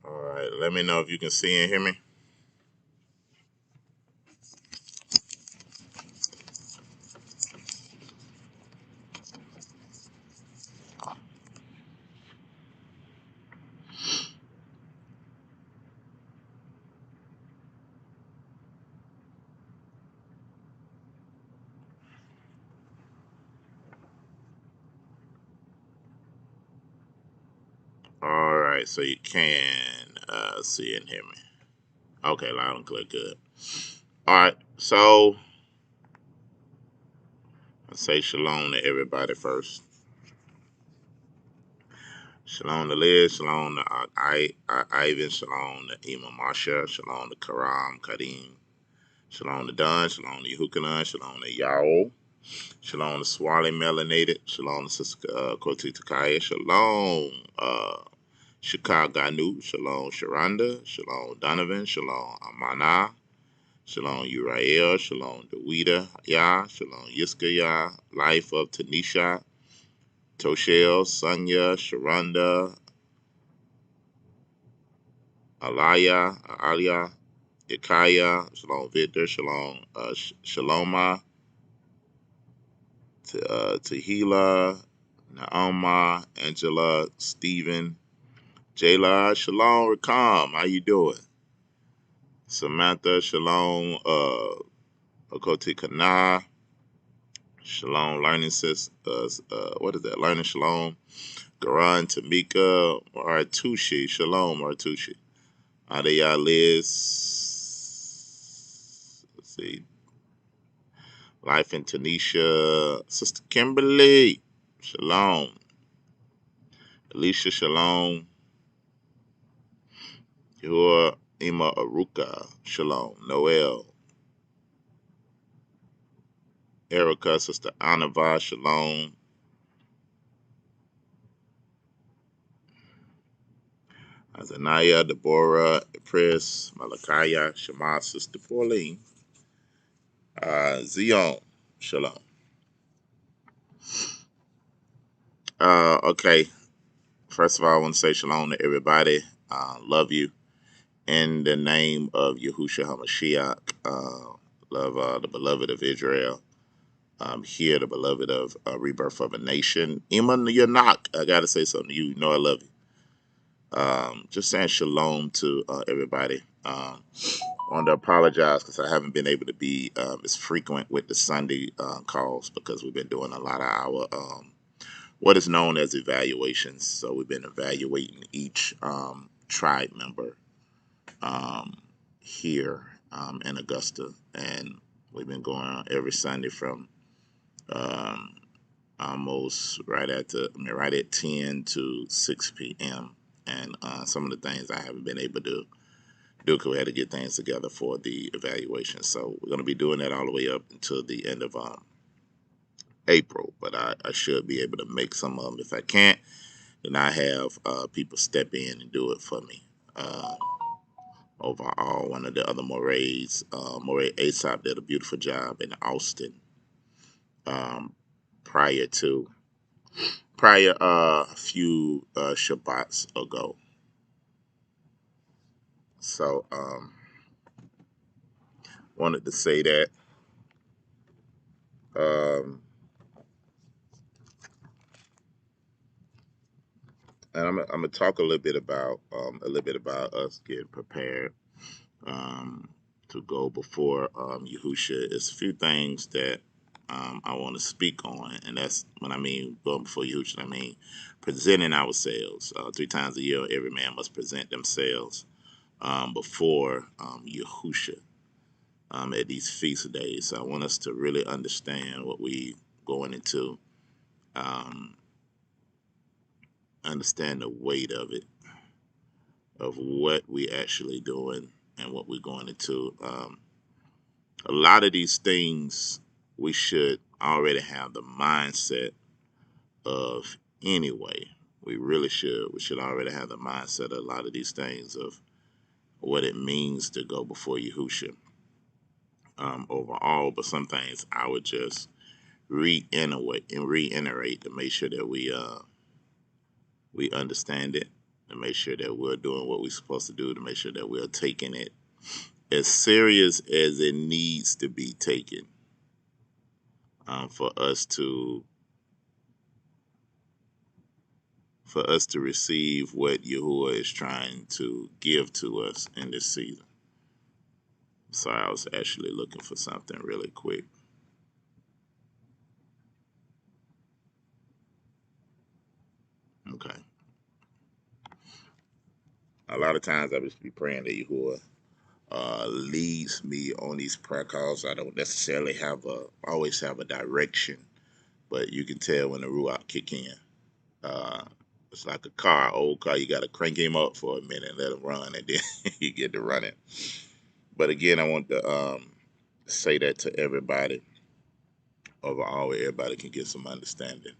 All right. Let me know if you can see and hear me. All right. So you can see and hear me. Okay, loud and clear. Good. All right. So I say shalom to everybody first. Shalom to Liz, shalom to Ivan, shalom to Ima Marsha, shalom to Karam, Kadim, shalom to Don, shalom to Yehukanan, shalom to Yao, shalom to Swally Melanated, shalom to Sister Koti Takaya, shalom Chicago, shalom Sharonda, shalom Donovan, shalom Amana, shalom Uriel, shalom Dewita, Yah, shalom Yiska Yah, Life of Tanisha, Toshel, Sonia, Sharonda, Alia, Ikaya, Shalom Victor, Shalom Shaloma, Tehila, Naoma, Angela, Stephen, Jayla, Shalom Rakam, how you doing? Samantha, Shalom, Okoti Kana, Shalom Learning Sis, what is that? Learning Shalom, Garan, Tamika, Martushi, Shalom Martushi. Adeya Liz, let's see, Life in Tanisha, Sister Kimberly, Shalom, Alicia, Shalom, Yua Ima Aruka, Shalom, Noel, Erica, Sister Anava, Shalom, Azanaya, Deborah, Pris, Malakaya, Shema, Sister Pauline, Zion, Shalom. Okay, first of all, I want to say shalom to everybody. Love you. In the name of Yahushua HaMashiach, love the beloved of Israel. Here, the beloved of Rebirth of a Nation. Iman Yanak, I got to say something to you. You know I love you. Just saying shalom to everybody. I want to apologize because I haven't been able to be as frequent with the Sunday calls because we've been doing a lot of our what is known as evaluations. So we've been evaluating each tribe member um, here in Augusta, and we've been going on every Sunday from um, almost right at 10 to 6 p.m. And some of the things I haven't been able to do because we had to get things together for the evaluation. So we're going to be doing that all the way up until the end of April, but I should be able to make some of them. If I can't, then I have people step in and do it for me. Overall, one of the other Moray's, Moray Aesop did a beautiful job in Austin um, prior to a few Shabbats ago. So wanted to say that. Um, and I'm gonna talk a little bit about us getting prepared um, to go before Yahusha. It's a few things that I want to speak on, and that's when I mean going before Yahusha. I mean presenting ourselves 3 times a year. Every man must present themselves before Yahusha at these feast days. So I want us to really understand what we going into, um, understand the weight of it, of what we actually doing and what we're going into. A lot of these things we should already have the mindset of anyway. We really should. We should already have the mindset of a lot of these things of what it means to go before Yahushua overall. But some things I would just reiterate to make sure that we understand it, to make sure that we're doing what we're supposed to do, to make sure that we're taking it as serious as it needs to be taken, for us to receive what Yahuwah is trying to give to us in this season. Sorry, I was actually looking for something really quick. Okay. A lot of times I just be praying that Yahuwah leads me on these prayer calls. I don't necessarily always have a direction, but you can tell when the Ruach kick in. Uh, it's like a old car. You got to crank him up for a minute and let him run, and then you get to running. But again, I want to say that to everybody overall, where everybody can get some understanding.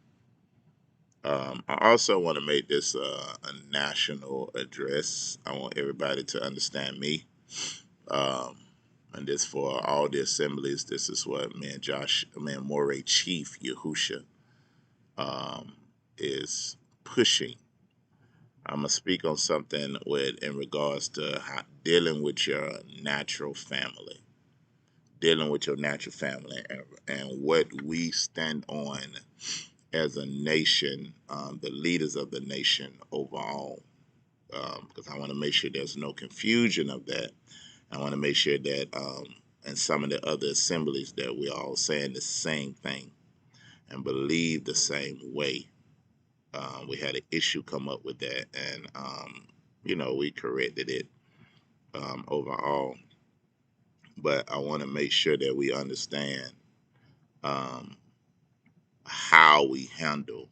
I also want to make this a national address. I want everybody to understand me. Um, and this for all the assemblies. This is what me and Moray Chief Yahusha is pushing. I'm gonna speak on something in regards to dealing with your natural family, and what we stand on as a nation, the leaders of the nation overall. Because I want to make sure there's no confusion of that. I want to make sure that in some of the other assemblies that we're all saying the same thing and believe the same way. We had an issue come up with that, and we corrected it overall. But I want to make sure that we understand um, how we handle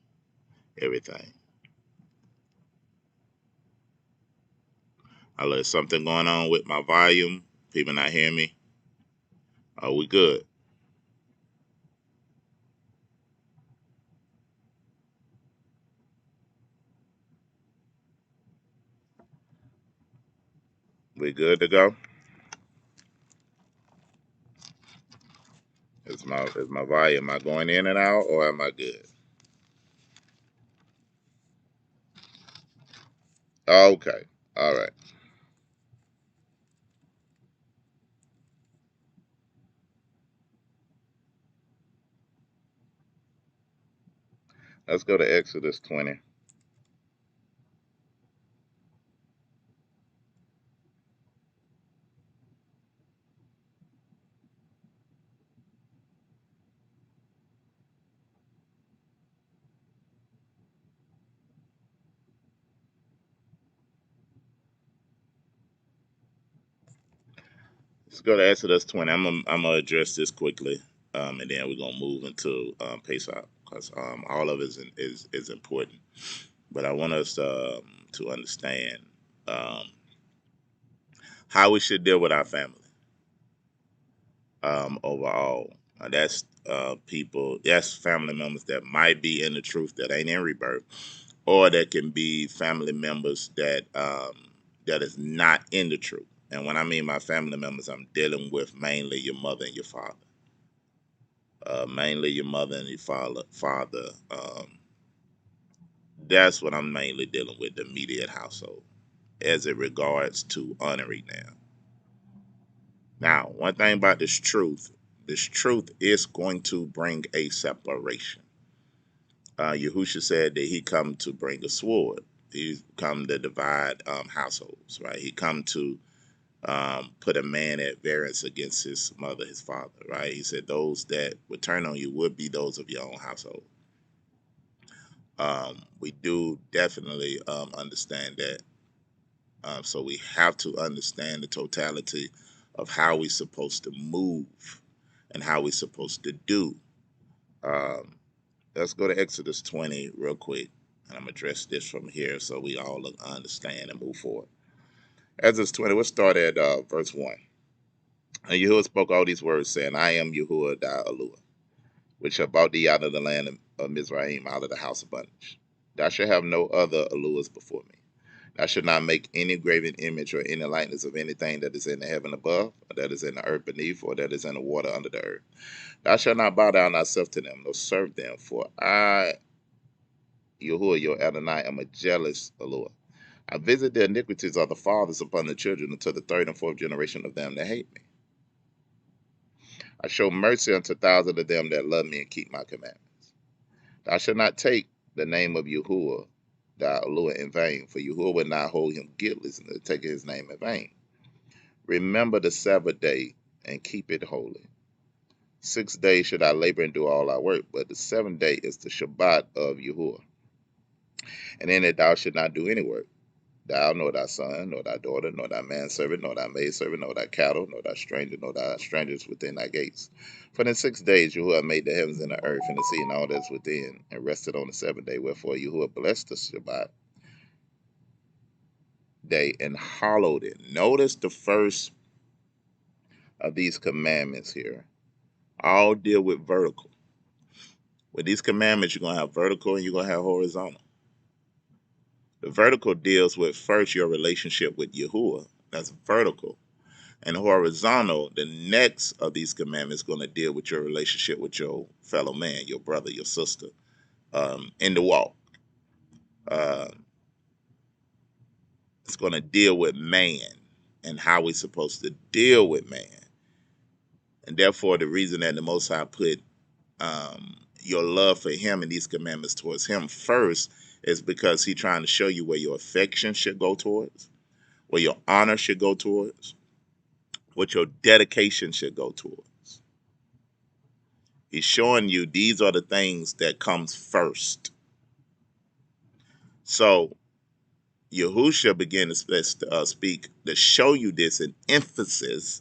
everything. There's something going on with my volume. People not hearing me. Are we good? We good to go? Is my volume? Am I going in and out, or am I good? Okay. All right. Let's go to Exodus 20. Let's go to Exodus 20. I'm gonna address this quickly, and then we're gonna move into Pesach, because all of it is important. But I want us to understand um, how we should deal with our family overall. That's family members that might be in the truth that ain't in rebirth, or that can be family members that is not in the truth. And when I mean my family members, I'm dealing with mainly your mother and your father. Mainly your mother and your father. That's what I'm mainly dealing with, the immediate household, as it regards to honoring them. Now, one thing about this truth is going to bring a separation. Yahusha said that he come to bring a sword. He come to divide households, right? He come to put a man at variance against his mother, his father, right? He said those that would turn on you would be those of your own household. We do definitely understand that. So we have to understand the totality of how we're supposed to move and how we're supposed to do. Um, let's go to Exodus 20 real quick, and I'm going to address this from here so we all understand and move forward. Exodus 20, we'll start at verse 1. And Yahuwah spoke all these words, saying, I am Yahuwah Da'alua. which have brought thee out of the land of Mizraim, out of the house of bondage. Thou shalt have no other allures before me. Thou shalt not make any graven image or any likeness of anything that is in the heaven above, or that is in the earth beneath, or that is in the water under the earth. Thou shalt not bow down thyself to them, nor serve them, for I, Yahuwah, your Adonai, am a jealous allure. I visit the iniquities of the fathers upon the children until the third and fourth generation of them that hate me. I show mercy unto thousands of them that love me and keep my commandments. Thou shalt not take the name of Yahuwah, thy allure, in vain, for Yahuwah will not hold him guiltless in taking his name in vain. Remember the Sabbath day and keep it holy. 6 days should I labor and do all our work, but the seventh day is the Shabbat of Yahuwah. And in it thou shalt not do any work. Thou, nor thy son, nor thy daughter, nor thy manservant, nor thy maidservant, nor thy cattle, nor thy stranger, nor thy strangers within thy gates. For in 6 days Yahuwah made the heavens and the earth and the sea and all that is within, and rested on the seventh day. Wherefore Yahuwah blessed the Shabbat day and hallowed it. Notice the first of these commandments here all deal with vertical. With these commandments, you're going to have vertical and you're going to have horizontal. The vertical deals with first your relationship with Yahuwah. That's vertical. And horizontal, the next of these commandments is going to deal with your relationship with your fellow man, your brother, your sister, in the walk. It's going to deal with man and how we're supposed to deal with man. And therefore, the reason that the Most High put your love for him and these commandments towards him first is because he's trying to show you where your affection should go towards, where your honor should go towards, what your dedication should go towards. He's showing you these are the things that comes first. So Yahusha began to speak to show you this in emphasis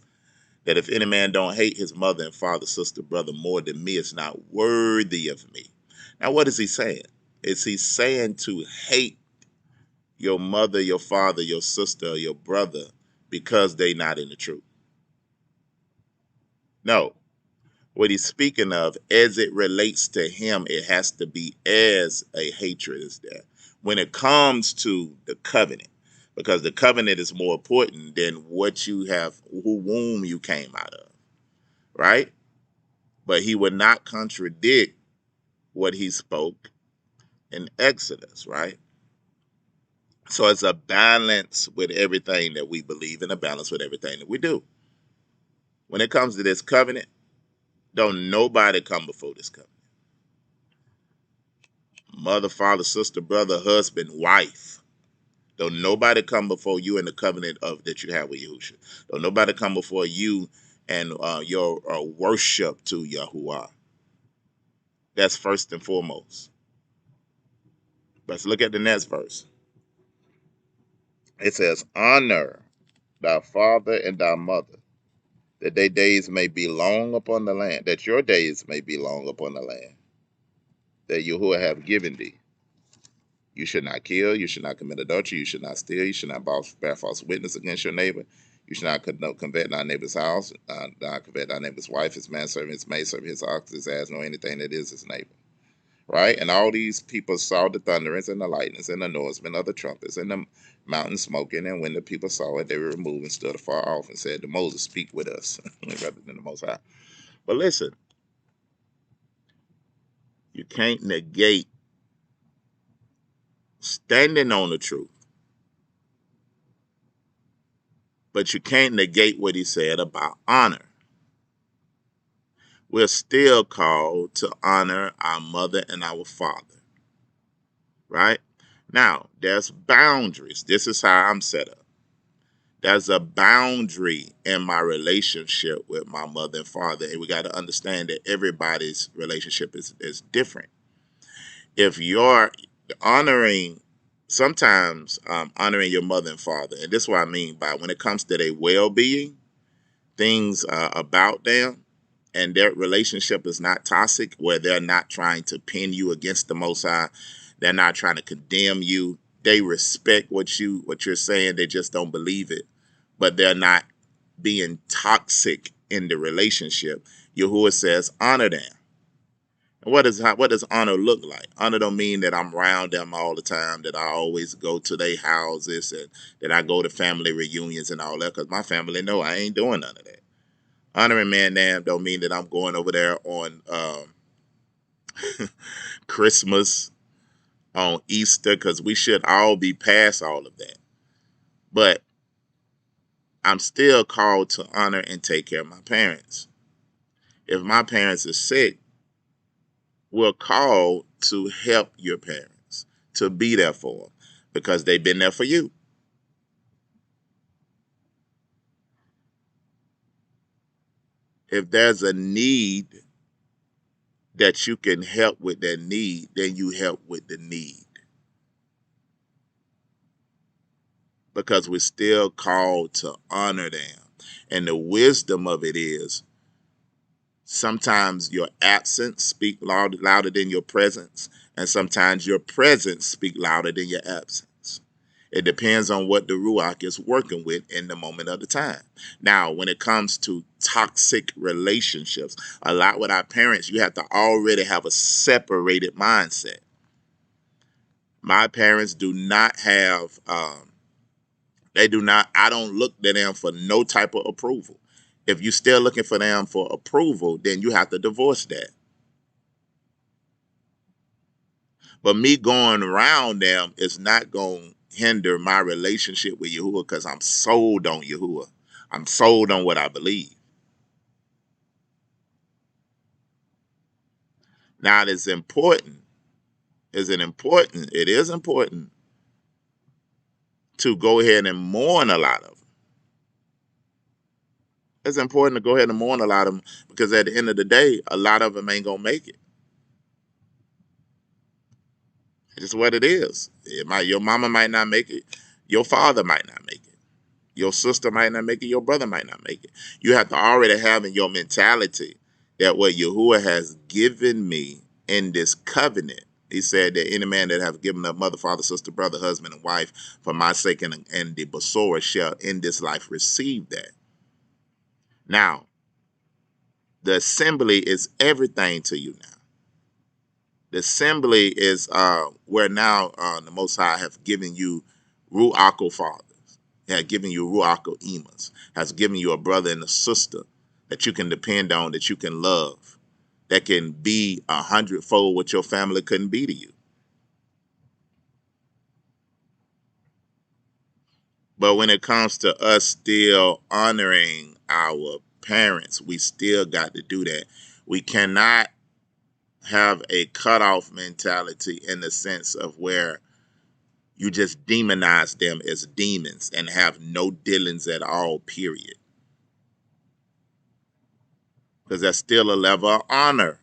that if any man don't hate his mother and father, sister, brother more than me, it's not worthy of me. Now, what is he saying? Is he saying to hate your mother, your father, your sister, or your brother because they not in the truth? No. What he's speaking of, as it relates to him, it has to be as a hatred is there. When it comes to the covenant, because the covenant is more important than what you have, whom you came out of, right? But he would not contradict what he spoke in Exodus, right? So it's a balance with everything that we believe and a balance with everything that we do. When it comes to this covenant, don't nobody come before this covenant. Mother, father, sister, brother, husband, wife. Don't nobody come before you in the covenant of that you have with Yahushua. Don't nobody come before you and your worship to Yahuwah. That's first and foremost. Let's look at the next verse. It says, honor thy father and thy mother, that their days may be long upon the land, that your days may be long upon the land, that Yahuwah have given thee. You should not kill, you should not commit adultery, you should not steal, you should not bear false witness against your neighbor, you should not covet thy neighbor's house, not covet thy neighbor's wife, his manservant, his maidservant, his ox, his ass, nor anything that is his neighbor. Right? And all these people saw the thunderings and the lightnings and the noisement of the trumpets and the mountain smoking. And when the people saw it, they were removed and stood afar off and said to Moses, speak with us, rather than the Most High. But listen, you can't negate standing on the truth, but you can't negate what he said about honor. We're still called to honor our mother and our father, right? Now, there's boundaries. This is how I'm set up. There's a boundary in my relationship with my mother and father, and we got to understand that everybody's relationship is different. If you're honoring, sometimes honoring your mother and father, and this is what I mean by when it comes to their well-being, things about them, and their relationship is not toxic, where they're not trying to pin you against the Most High, they're not trying to condemn you. They respect what you're saying. They just don't believe it, but they're not being toxic in the relationship. Yahuwah says, honor them. What does honor look like? Honor don't mean that I'm around them all the time, that I always go to their houses, and that I go to family reunions and all that, because my family know I ain't doing none of that. Honoring man damn don't mean that I'm going over there on Christmas, on Easter, because we should all be past all of that. But I'm still called to honor and take care of my parents. If my parents are sick, we're called to help your parents, to be there for them, because they've been there for you. If there's a need that you can help with that need, then you help with the need. Because we're still called to honor them. And the wisdom of it is sometimes your absence speak louder than your presence, and sometimes your presence speak louder than your absence. It depends on what the Ruach is working with in the moment of the time. Now, when it comes to toxic relationships, a lot with our parents, you have to already have a separated mindset. My parents do not have, they do not, I don't look to them for no type of approval. If you're still looking for them for approval, then you have to divorce that. But me going around them is not going to hinder my relationship with Yahuwah, because I'm sold on Yahuwah. I'm sold on what I believe. Now, it is important. It is important to go ahead and mourn a lot of them. It's important to go ahead and mourn a lot of them, because at the end of the day, a lot of them ain't going to make it. It's what it is. Your mama might not make it. Your father might not make it. Your sister might not make it. Your brother might not make it. You have to already have in your mentality that what Yahuwah has given me in this covenant. He said that any man that have given up mother, father, sister, brother, husband, and wife for my sake and the Besorah shall in this life receive that. Now, the assembly is everything to you now. The assembly is where now the Most High have given you Ruach fathers, have given you Ruach Emas, has given you a brother and a sister that you can depend on, that you can love, that can be 100-fold what your family couldn't be to you. But when it comes to us still honoring our parents, we still got to do that. We cannot have a cutoff mentality in the sense of where you just demonize them as demons and have no dealings at all, period. Because that's still a level of honor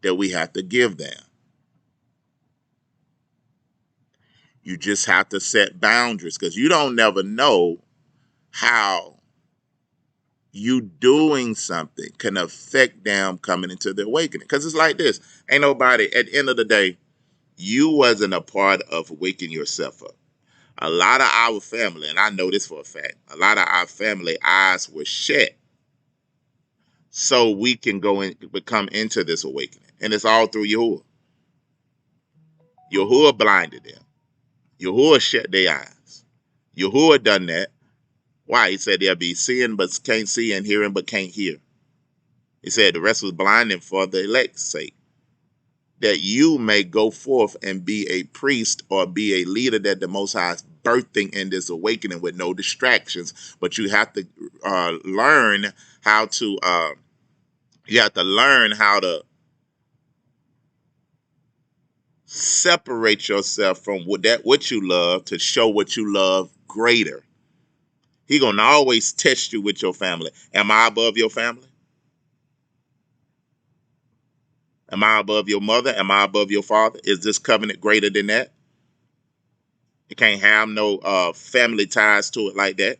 that we have to give them. You just have to set boundaries, because you don't never know how you doing something can affect them coming into the awakening. Because it's like this. Ain't nobody, at the end of the day, you wasn't a part of waking yourself up. A lot of our family, and I know this for a fact, a lot of our family eyes were shut so we can go and become into this awakening. And it's all through Yahuwah. Yahuwah blinded them. Yahuwah shut their eyes. Yahuwah done that. Why? He said they'll be seeing but can't see and hearing but can't hear. He said the rest was blinding for the elect's sake, that you may go forth and be a priest or be a leader that the Most High is birthing in this awakening with no distractions. But you have to learn how to. You have to learn how to separate yourself from what you love to show what you love greater. He gonna always test you with your family. Am I above your family? Am I above your mother? Am I above your father? Is this covenant greater than that? You can't have no family ties to it like that.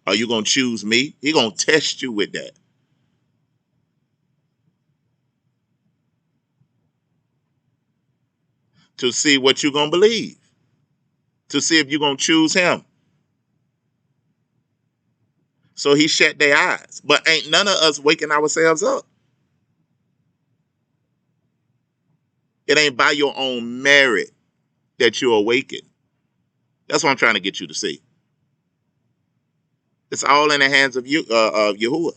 Are you gonna choose me? He gonna test you with that to see what you gonna believe, to see if you gonna choose him. So he shut their eyes. But ain't none of us waking ourselves up. It ain't by your own merit that you awaken. That's what I'm trying to get you to see. It's all in the hands of you, of Yahuwah.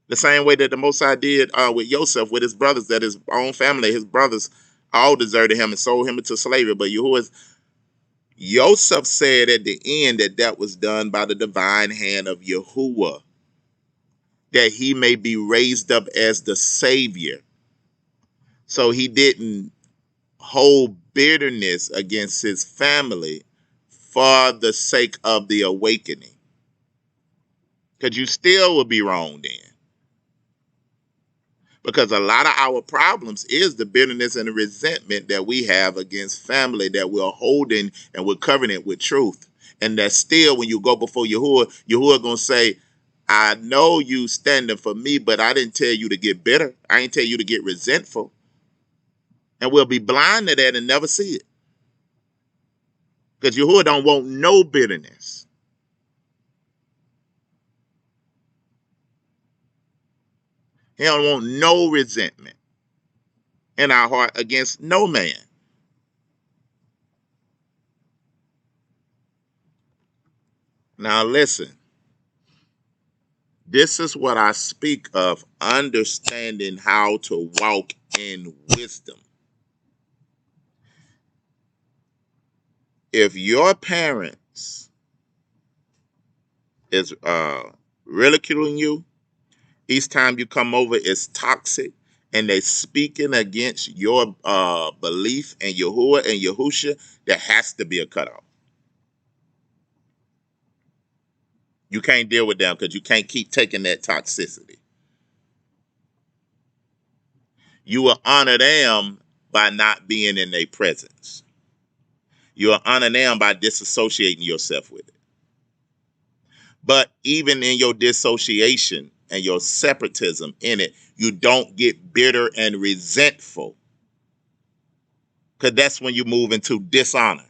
The same way that the Most High did with Joseph, with his brothers, that his own family, his brothers, all deserted him and sold him into slavery. But Joseph said at the end that was done by the divine hand of Yahuwah, that he may be raised up as the Savior. So he didn't hold bitterness against his family for the sake of the awakening. Because you still will be wrong then. Because a lot of our problems is the bitterness and the resentment that we have against family that we're holding and we're covering it with truth. And that still, when you go before Yahuwah going to say, I know you standing for me, but I didn't tell you to get bitter. I didn't tell you to get resentful. And we'll be blind to that and never see it. Because Yahuwah don't want no bitterness. He don't want no resentment in our heart against no man. Now listen, this is what I speak of, understanding how to walk in wisdom. If your parents is ridiculing you, each time you come over is toxic, and they speaking against your belief in Yahuwah and Yahusha, there has to be a cutoff. You can't deal with them because you can't keep taking that toxicity. You will honor them by not being in their presence. You will honor them by disassociating yourself with it. But even in your dissociation and your separatism in it, you don't get bitter and resentful. Because that's when you move into dishonor.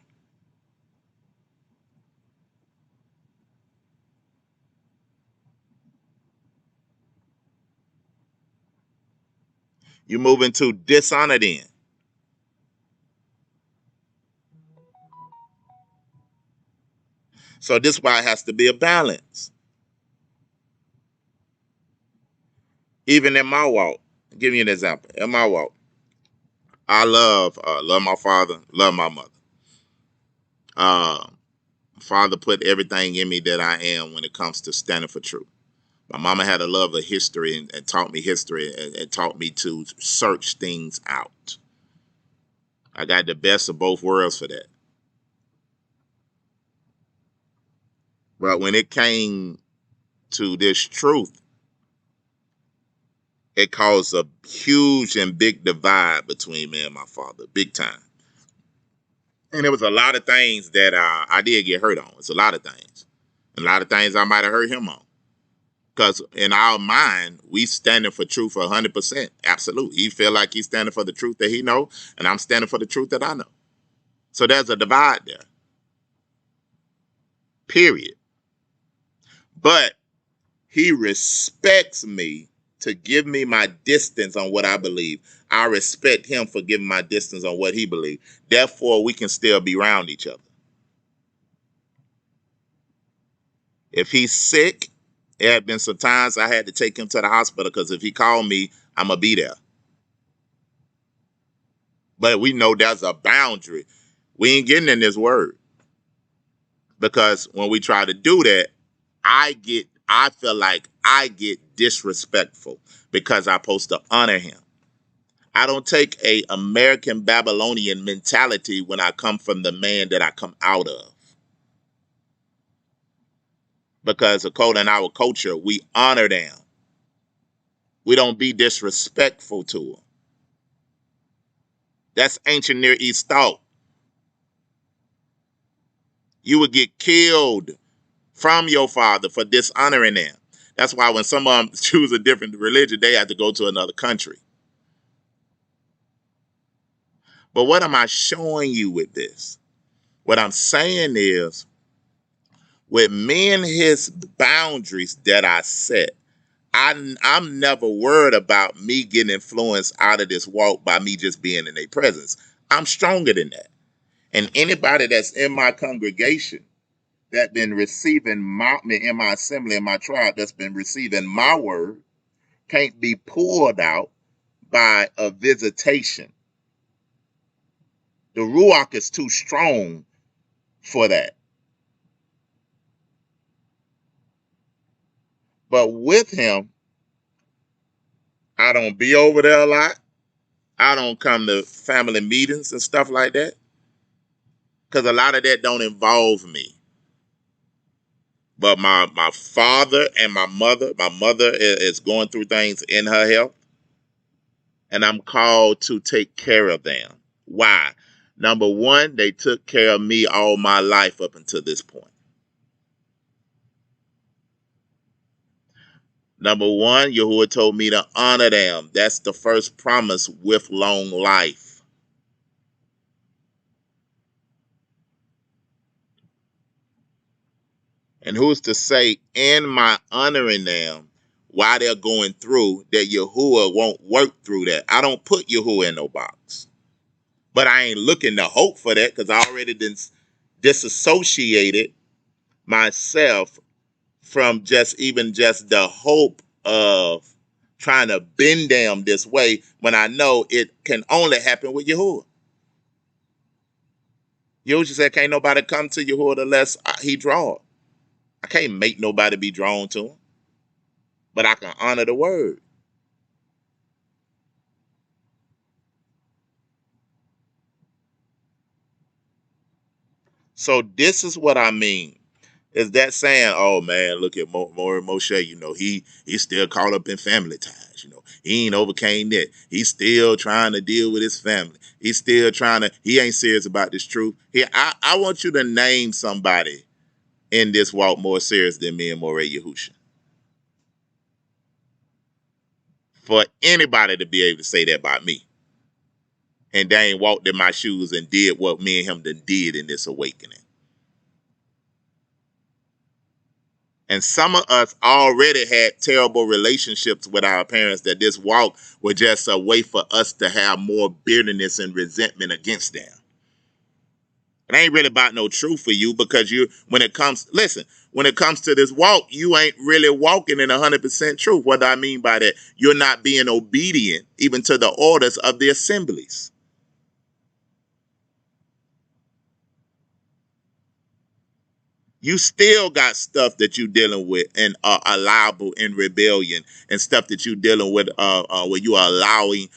You move into dishonor then. So this is why it has to be a balance. Even in my walk, I'll give you an example. In my walk, I love my father, love my mother. Father put everything in me that I am when it comes to standing for truth. My mama had a love of history and taught me history and taught me to search things out. I got the best of both worlds for that. But when it came to this truth, it caused a huge and big divide between me and my father, big time. And there was a lot of things that I did get hurt on. It's a lot of things. And a lot of things I might have hurt him on. Because in our mind, we standing for truth 100%. Absolutely. He feel like he's standing for the truth that he know, and I'm standing for the truth that I know. So there's a divide there. Period. But he respects me to give me my distance on what I believe. I respect him for giving my distance on what he believes. Therefore, we can still be around each other. If he's sick, there have been some times I had to take him to the hospital because if he called me, I'm going to be there. But we know there's a boundary. We ain't getting in this word. Because when we try to do that, I feel like I get disrespectful because I'm supposed to honor him. I don't take a American Babylonian mentality when I come from the man that I come out of. Because according to our culture, we honor them. We don't be disrespectful to them. That's ancient Near East thought. You would get killed from your father for dishonoring them. That's why when some of them choose a different religion, they have to go to another country. But what am I showing you with this? What I'm saying is, with me and his boundaries that I set, I'm never worried about me getting influenced out of this walk by me just being in their presence. I'm stronger than that. And anybody that's in my congregation that been receiving in my assembly, in my tribe, that's been receiving my word, can't be pulled out by a visitation. The Ruach is too strong for that. But with him, I don't be over there a lot. I don't come to family meetings and stuff like that. Because a lot of that don't involve me. But my father and my mother is going through things in her health. And I'm called to take care of them. Why? Number one, they took care of me all my life up until this point. Number one, Yahuwah told me to honor them. That's the first promise with long life. And who's to say in my honoring them while they're going through that Yahuwah won't work through that? I don't put Yahuwah in no box. But I ain't looking to hope for that because I already disassociated myself from just the hope of trying to bend them this way when I know it can only happen with Yahuwah. Yahuwah said, can't nobody come to Yahuwah unless he draw. I can't make nobody be drawn to him, but I can honor the word. So this is what I mean. Is that saying, oh man, look at Moshe, he's still caught up in family ties, he ain't overcame that. He's still trying to deal with his family. He's still he ain't serious about this truth. I want you to name somebody in this walk more serious than me and Moreh Yahusha. For anybody to be able to say that about me. And they ain't walked in my shoes and did what me and him did in this awakening. And some of us already had terrible relationships with our parents that this walk was just a way for us to have more bitterness and resentment against them. It ain't really about no truth for you because when it comes to this walk, you ain't really walking in 100% truth. What do I mean by that? You're not being obedient even to the orders of the assemblies. You still got stuff that you dealing with and are liable in rebellion and stuff that you dealing with where you are allowing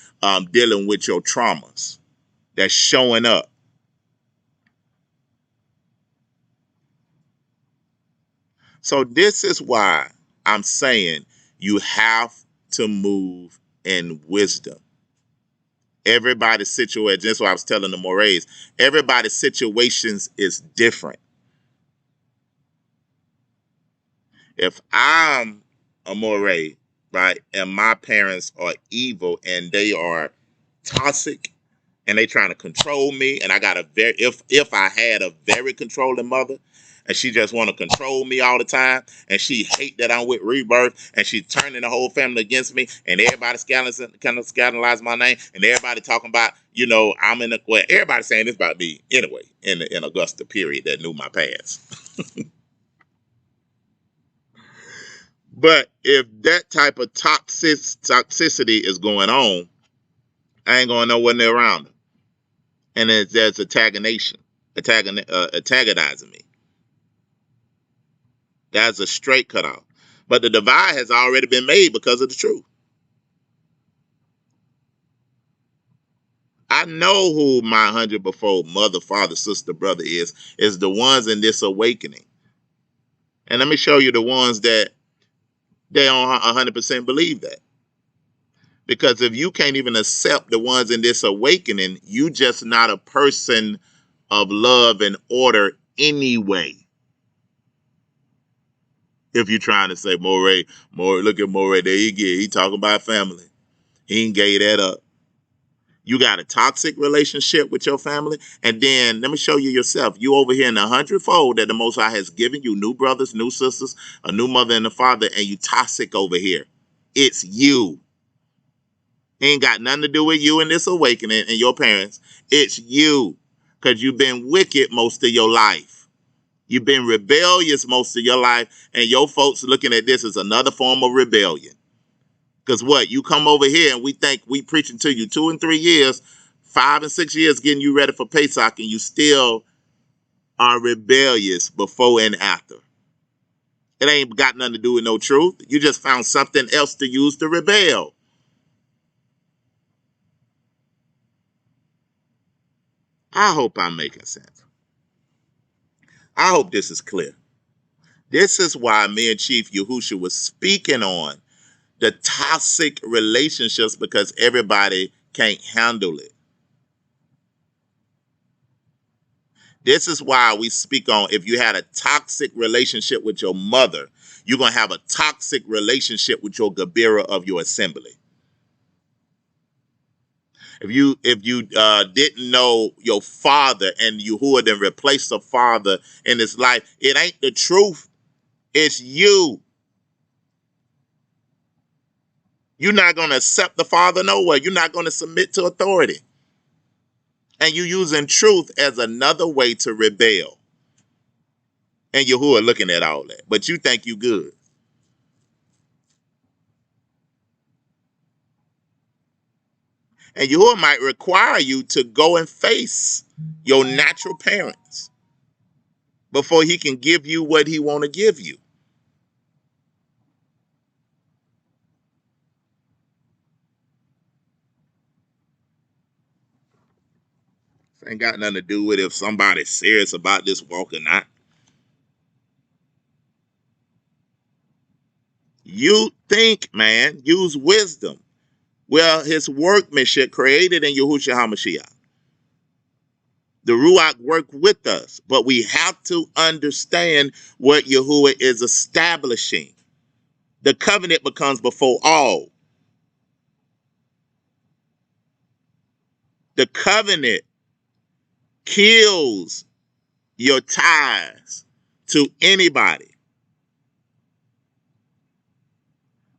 dealing with your traumas that's showing up. So this is why I'm saying you have to move in wisdom. Everybody's situation, that's what I was telling the Morays, everybody's situations is different. If I'm a Moray, right, and my parents are evil and they are toxic and they trying to control me, and I got if I had a very controlling mother and she just want to control me all the time and she hate that I'm with Rebirth and she turning the whole family against me and everybody scandalize my name and everybody talking about I'm in everybody saying this about me anyway in Augusta period that knew my past. But if that type of toxicity is going on, I ain't going nowhere near around them. And there's antagonizing me. That's a straight cutoff. But the divide has already been made because of the truth. I know who my 100 before mother, father, sister, brother is the ones in this awakening. And let me show you the ones that they don't 100% believe that. Because if you can't even accept the ones in this awakening, you just not a person of love and order anyway. If you're trying to say, Moreh, look at Moreh, there you get. He talking about family. He ain't gave that up. You got a toxic relationship with your family. And then let me show you yourself. You over here in the 100-fold that the Most High has given you new brothers, new sisters, a new mother and a father, and you toxic over here. It's you. Ain't got nothing to do with you and this awakening and your parents. It's you. Because you've been wicked most of your life. You've been rebellious most of your life. And your folks looking at this as another form of rebellion. Because what? You come over here and we think we preaching to you 2 and 3 years, 5 and 6 years getting you ready for Pesach, and you still are rebellious before and after. It ain't got nothing to do with no truth. You just found something else to use to rebel. I hope I'm making sense. I hope this is clear. This is why me and Chief Yahusha was speaking on the toxic relationships, because everybody can't handle it. This is why we speak on, if you had a toxic relationship with your mother, you're going to have a toxic relationship with your Gebira of your assembly. If you didn't know your father and Yahuwah then replaced the father in his life, it ain't the truth. It's you. You're not going to accept the father nowhere. You're not going to submit to authority. And you using truth as another way to rebel. And Yahuwah looking at all that. But you think you good. And Yahuwah might require you to go and face your natural parents before he can give you what he want to give you. This ain't got nothing to do with if somebody's serious about this walk or not. You think, man, use wisdom. Well, his workmanship created in Yahushua HaMashiach. The Ruach work with us, but we have to understand what Yahuwah is establishing. The covenant becomes before all. The covenant kills your ties to anybody.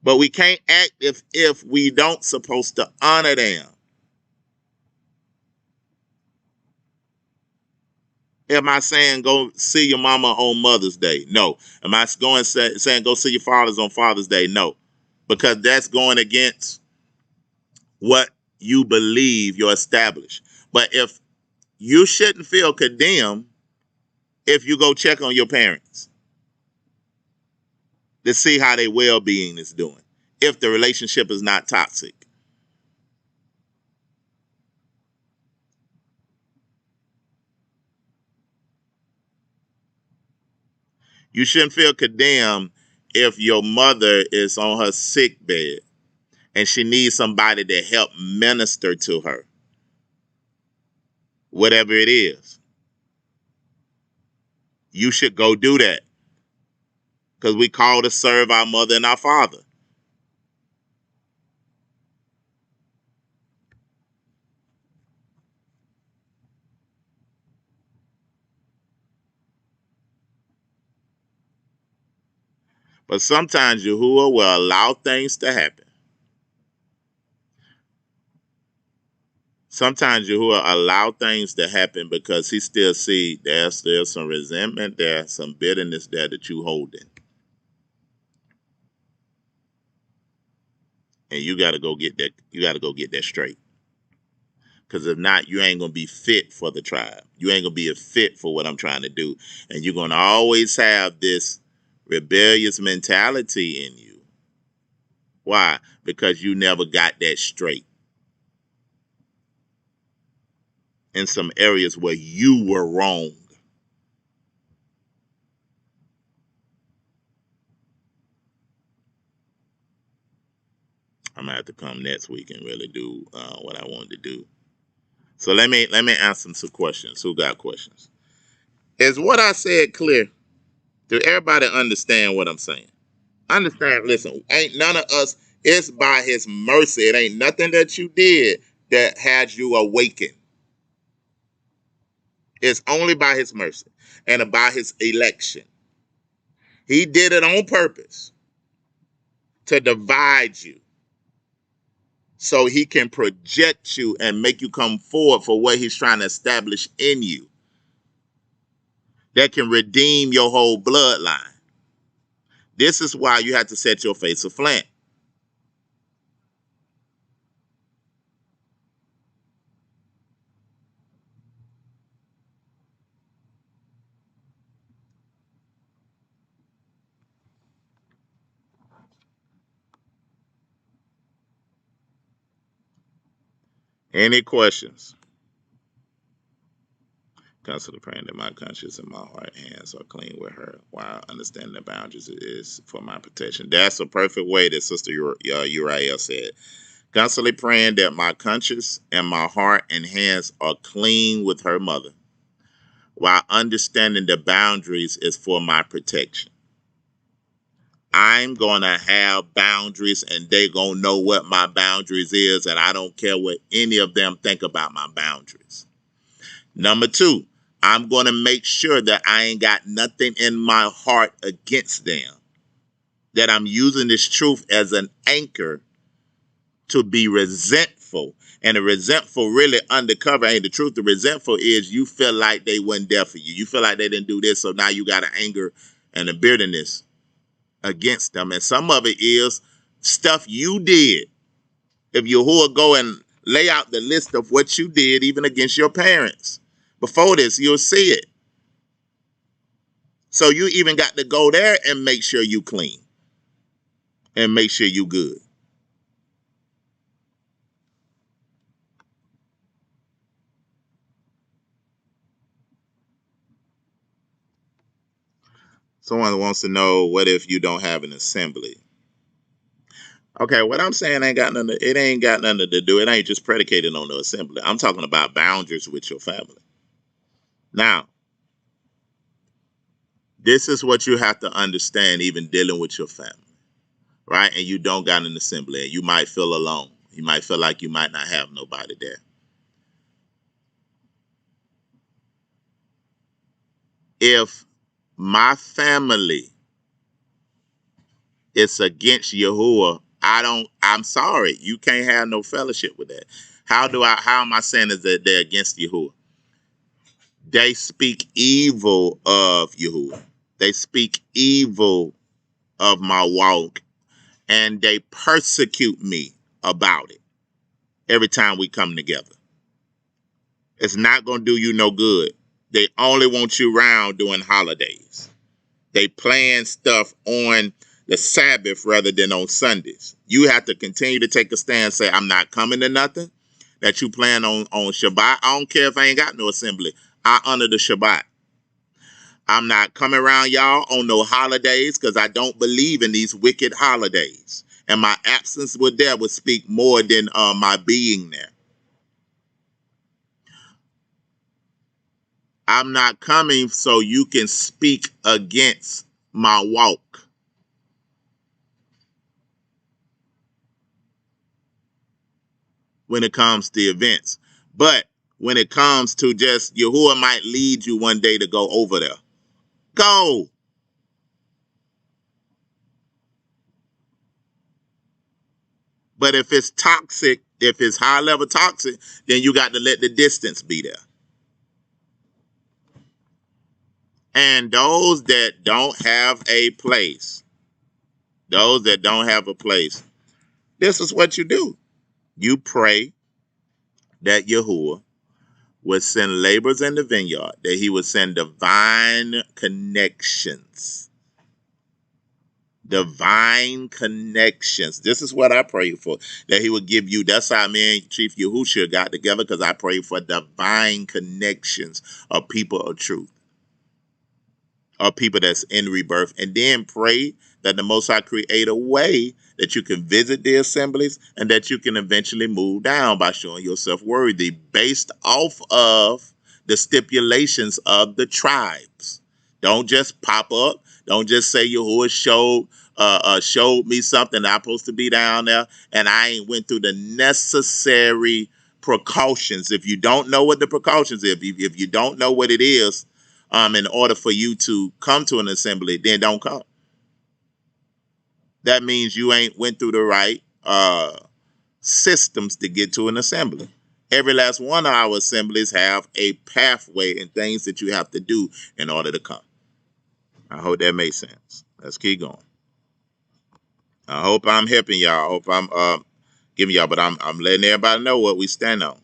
But we can't act if we don't supposed to honor them. Am I saying go see your mama on Mother's Day? No. Am I going saying go see your fathers on Father's Day? No. Because that's going against what you believe you're established. But if you shouldn't feel condemned if you go check on your parents to see how their well-being is doing, if the relationship is not toxic. You shouldn't feel condemned if your mother is on her sick bed and she needs somebody to help minister to her. Whatever it is. You should go do that. Because we call to serve our mother and our father. But sometimes Yahuwah will allow things to happen. Sometimes Yahuwah allow things to happen because he still see there's still some resentment there, some bitterness there that you holding. And you gotta go get that, straight. Because if not, you ain't gonna be fit for the tribe. You ain't gonna be a fit for what I'm trying to do. And you're gonna always have this rebellious mentality in you. Why? Because you never got that straight. In some areas where you were wrong. I'm gonna have to come next week and really do what I wanted to do. So let me answer some questions. Who got questions? Is what I said clear? Do everybody understand what I'm saying? Understand? Listen, ain't none of us. It's by His mercy. It ain't nothing that you did that had you awakened. It's only by His mercy and by His election. He did it on purpose to divide you so he can project you and make you come forward for what he's trying to establish in you that can redeem your whole bloodline. This is why you have to set your face a flint. Any questions? Constantly praying that my conscience and my heart hands are clean with her while understanding the boundaries is for my protection. That's a perfect way that Sister Uriah said. Constantly praying that my conscience and my heart and hands are clean with her mother while understanding the boundaries is for my protection. I'm going to have boundaries and they going to know what my boundaries is, and I don't care what any of them think about my boundaries. Number 2, I'm going to make sure that I ain't got nothing in my heart against them, that I'm using this truth as an anchor to be resentful. And the resentful really undercover ain't the truth. The resentful is you feel like they wasn't there for you. You feel like they didn't do this, so now you got an anger and a bitterness against them. And some of it is stuff you did. If Yahuwah go and lay out the list of what you did, even against your parents, before this, you'll see it. So you even got to go there and make sure you clean and make sure you good. Someone wants to know, what if you don't have an assembly? Okay, what I'm saying ain't got nothing. It ain't got nothing to do. It ain't just predicated on the assembly. I'm talking about boundaries with your family. Now, this is what you have to understand, even dealing with your family, right? And you don't got an assembly, and you might feel alone. You might feel like you might not have nobody there. If my family is against Yahuwah, I'm sorry. You can't have no fellowship with that. How am I saying is that they're against Yahuwah? They speak evil of Yahuwah. They speak evil of my walk, and they persecute me about it every time we come together. It's not going to do you no good. They only want you around during holidays. They plan stuff on the Sabbath rather than on Sundays. You have to continue to take a stand and say, I'm not coming to nothing that you plan on Shabbat. I don't care if I ain't got no assembly. I honor the Shabbat. I'm not coming around y'all on no holidays because I don't believe in these wicked holidays. And my absence with there would speak more than my being there. I'm not coming so you can speak against my walk. When it comes to events. But when it comes to just Yahuwah might lead you one day to go over there. Go. But if it's toxic, if it's high level toxic, then you got to let the distance be there. And those that don't have a place, this is what you do. You pray that Yahuwah would send laborers in the vineyard, that he would send divine connections. Divine connections. This is what I pray for, that he would give you. That's how me and Chief Yahushua got together, because I pray for divine connections of people of truth, of people that's in rebirth, and then pray that the Most High create a way that you can visit the assemblies and that you can eventually move down by showing yourself worthy based off of the stipulations of the tribes. Don't just pop up. Don't just say Yahuwah showed me something that I'm supposed to be down there, and I ain't went through the necessary precautions. If you don't know what the precautions is, if you don't know what it is, in order for you to come to an assembly, then don't come. That means you ain't went through the right systems to get to an assembly. Every last one of our assemblies have a pathway and things that you have to do in order to come. I hope that makes sense. Let's keep going. I hope I'm helping y'all. I hope I'm giving y'all, but I'm letting everybody know what we stand on.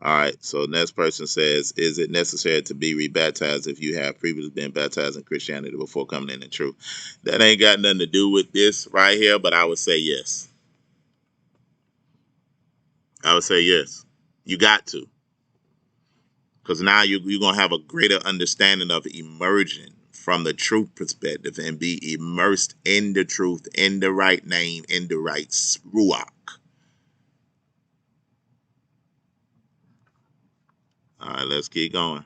All right, so next person says, is it necessary to be rebaptized if you have previously been baptized in Christianity before coming in the truth? That ain't got nothing to do with this right here, but I would say yes. I would say yes. You got to. Because now you're going to have a greater understanding of emerging from the truth perspective and be immersed in the truth, in the right name, in the right ruach. All right, let's keep going.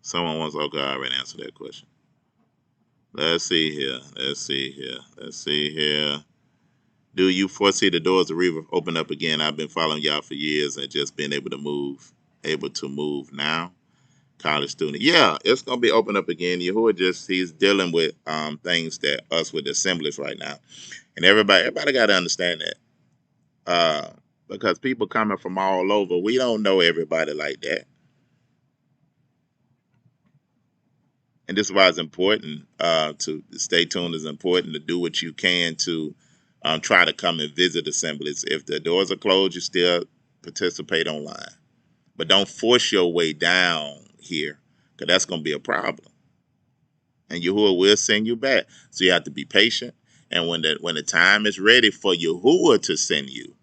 Someone wants, okay, I already answered that question. Let's see here. Do you foresee the doors of river open up again? I've been following y'all for years and just been able to move now. College student. Yeah, it's gonna be open up again. Yahuwah he's dealing with things that us with assemblies right now. And everybody gotta understand that. Because people coming from all over, we don't know everybody like that. And this is why it's important to stay tuned. It's important to do what you can to try to come and visit assemblies. If the doors are closed, you still participate online. But don't force your way down here, because that's going to be a problem. And Yahuwah will send you back. So you have to be patient. And when the time is ready for Yahuwah to send you,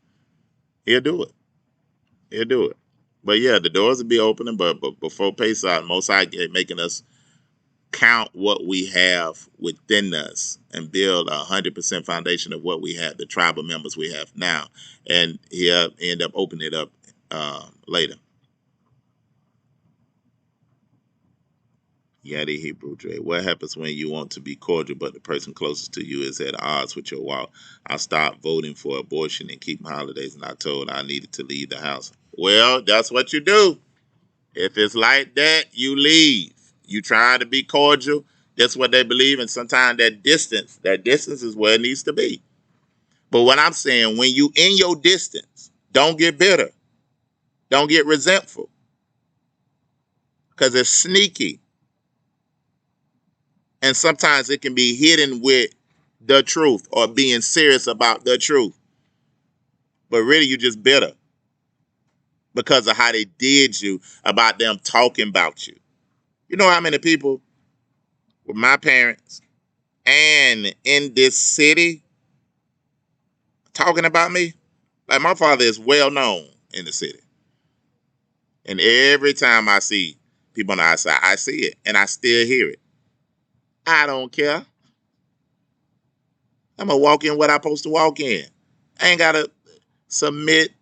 he'll do it. He'll do it. But yeah, the doors will be opening. But before Pesach, Most High making us count what we have within us and build 100% foundation of what we have, the tribal members we have now, and he'll end up opening it up later. Yadi Hebrew Dre. What happens when you want to be cordial, but the person closest to you is at odds with your walk? I stopped voting for abortion and keeping holidays, and I told I needed to leave the house. Well, that's what you do. If it's like that, you leave. You try to be cordial. That's what they believe. And sometimes that distance is where it needs to be. But what I'm saying, when you in your distance, don't get bitter. Don't get resentful. Because it's sneaky. And sometimes it can be hidden with the truth or being serious about the truth. But really, you just bitter because of how they did you, about them talking about you. You know how many people with my parents and in this city talking about me? Like, my father is well known in the city. And every time I see people on the outside, I see it and I still hear it. I don't care. I'm going to walk in what I'm supposed to walk in. I ain't got to submit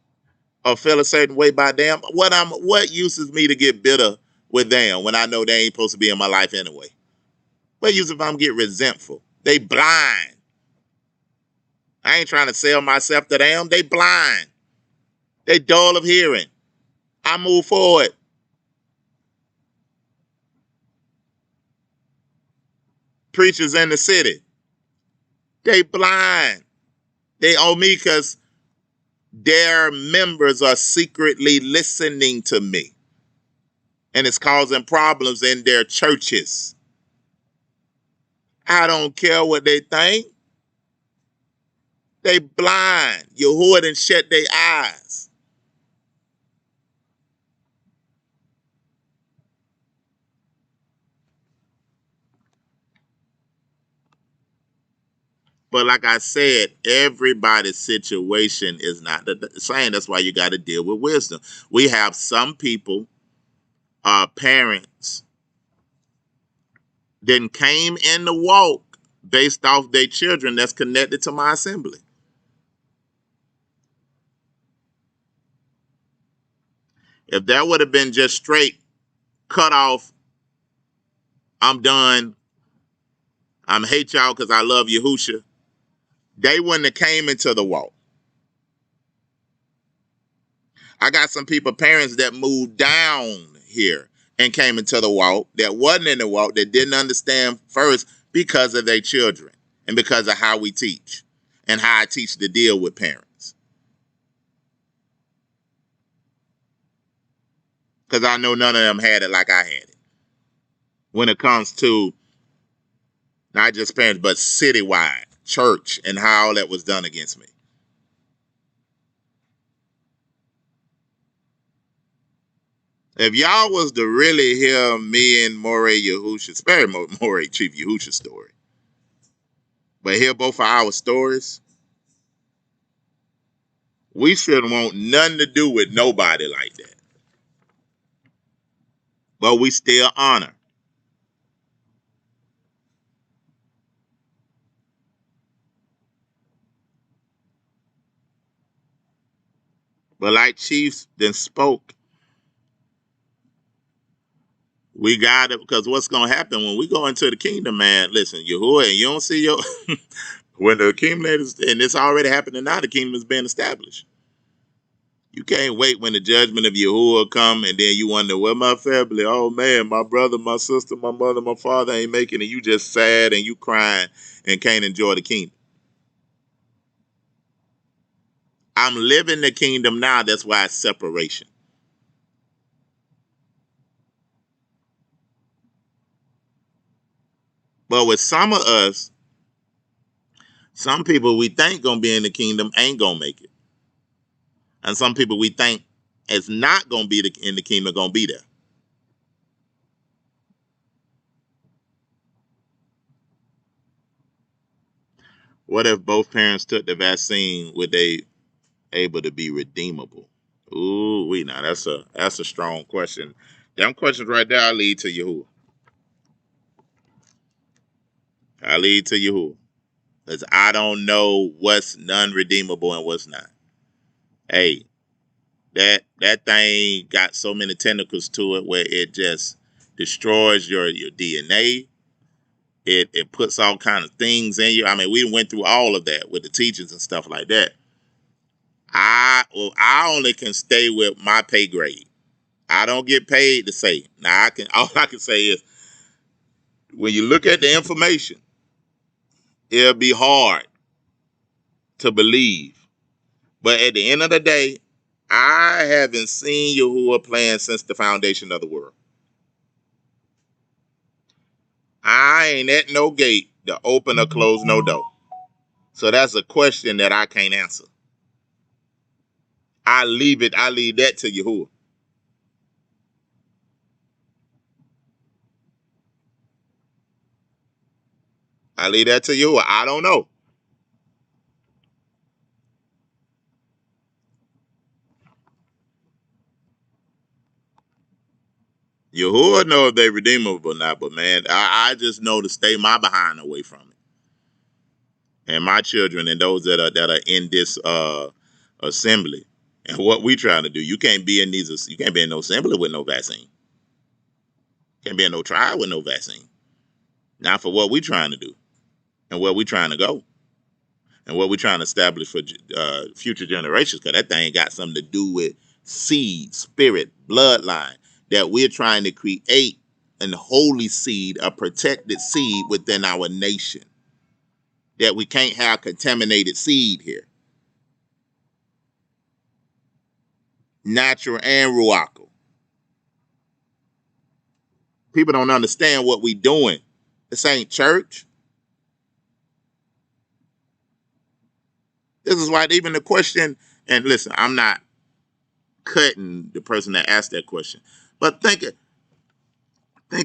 or feel a certain way by them. What use is me to get bitter with them when I know they ain't supposed to be in my life anyway? What use if I'm get resentful? They blind. I ain't trying to sell myself to them. They blind. They dull of hearing. I move forward. Preachers in the city, they blind. They owe me because their members are secretly listening to me. And it's causing problems in their churches. I don't care what they think. They blind. Yahuwah done shut their eyes. But like I said, everybody's situation is not the same. That's why you got to deal with wisdom. We have some people, parents, that came in the walk based off their children that's connected to my assembly. If that would have been just straight cut off, I'm done, I'm hate y'all because I love Yahusha, they wouldn't have came into the walk. I got some people, parents that moved down here and came into the walk that wasn't in the walk, that didn't understand first because of their children and because of how we teach and how I teach to deal with parents. Because I know none of them had it like I had it. When it comes to not just parents, but citywide, church, and how all that was done against me. If y'all was to really hear me and Morey Yahusha, spare Morey Chief Yahusha's story, but hear both of our stories, we shouldn't want nothing to do with nobody like that. But we still honor. But like Chiefs then spoke, we got it, because what's going to happen when we go into the kingdom, man? Listen, Yahuwah, and you don't see your when the kingdom is, and it's already happening now, the kingdom is being established. You can't wait when the judgment of Yahuwah come, and then you wonder, well, my family, oh man, my brother, my sister, my mother, my father ain't making it. You just sad and you crying and can't enjoy the kingdom. I'm living the kingdom now. That's why it's separation. But with some of us, some people we think gonna be in the kingdom ain't gonna make it, and some people we think is not gonna be in the kingdom gonna be there. What if both parents took the vaccine? Would they able to be redeemable? Ooh, now that's a strong question. Them questions right there, I lead to Yahuwah. I lead to Yahuwah. Because I don't know what's non-redeemable and what's not. Hey, that thing got so many tentacles to it where it just destroys your DNA. It puts all kind of things in you. I mean, we went through all of that with the teachings and stuff like that. I only can stay with my pay grade. I don't get paid to say. Now all I can say is when you look at the information, it'll be hard to believe. But at the end of the day, I haven't seen Yahuwah playing since the foundation of the world. I ain't at no gate to open or close no door. So that's a question that I can't answer. I leave that to Yahuwah. I leave that to Yahuwah. I don't know. Yahuwah know if they redeemable or not, but man, I just know to stay my behind away from it. And my children and those that are in this assembly. And what we trying to do, you can't be in no assembly with no vaccine. Can't be in no trial with no vaccine. Not for what we trying to do and where we trying to go and what we trying to establish for future generations. Because that thing got something to do with seed, spirit, bloodline that we're trying to create an holy seed, a protected seed within our nation. That we can't have contaminated seed here. Natural and ruachal. People don't understand what we doing. This ain't church. This is why even the question, and listen, I'm not cutting the person that asked that question, but think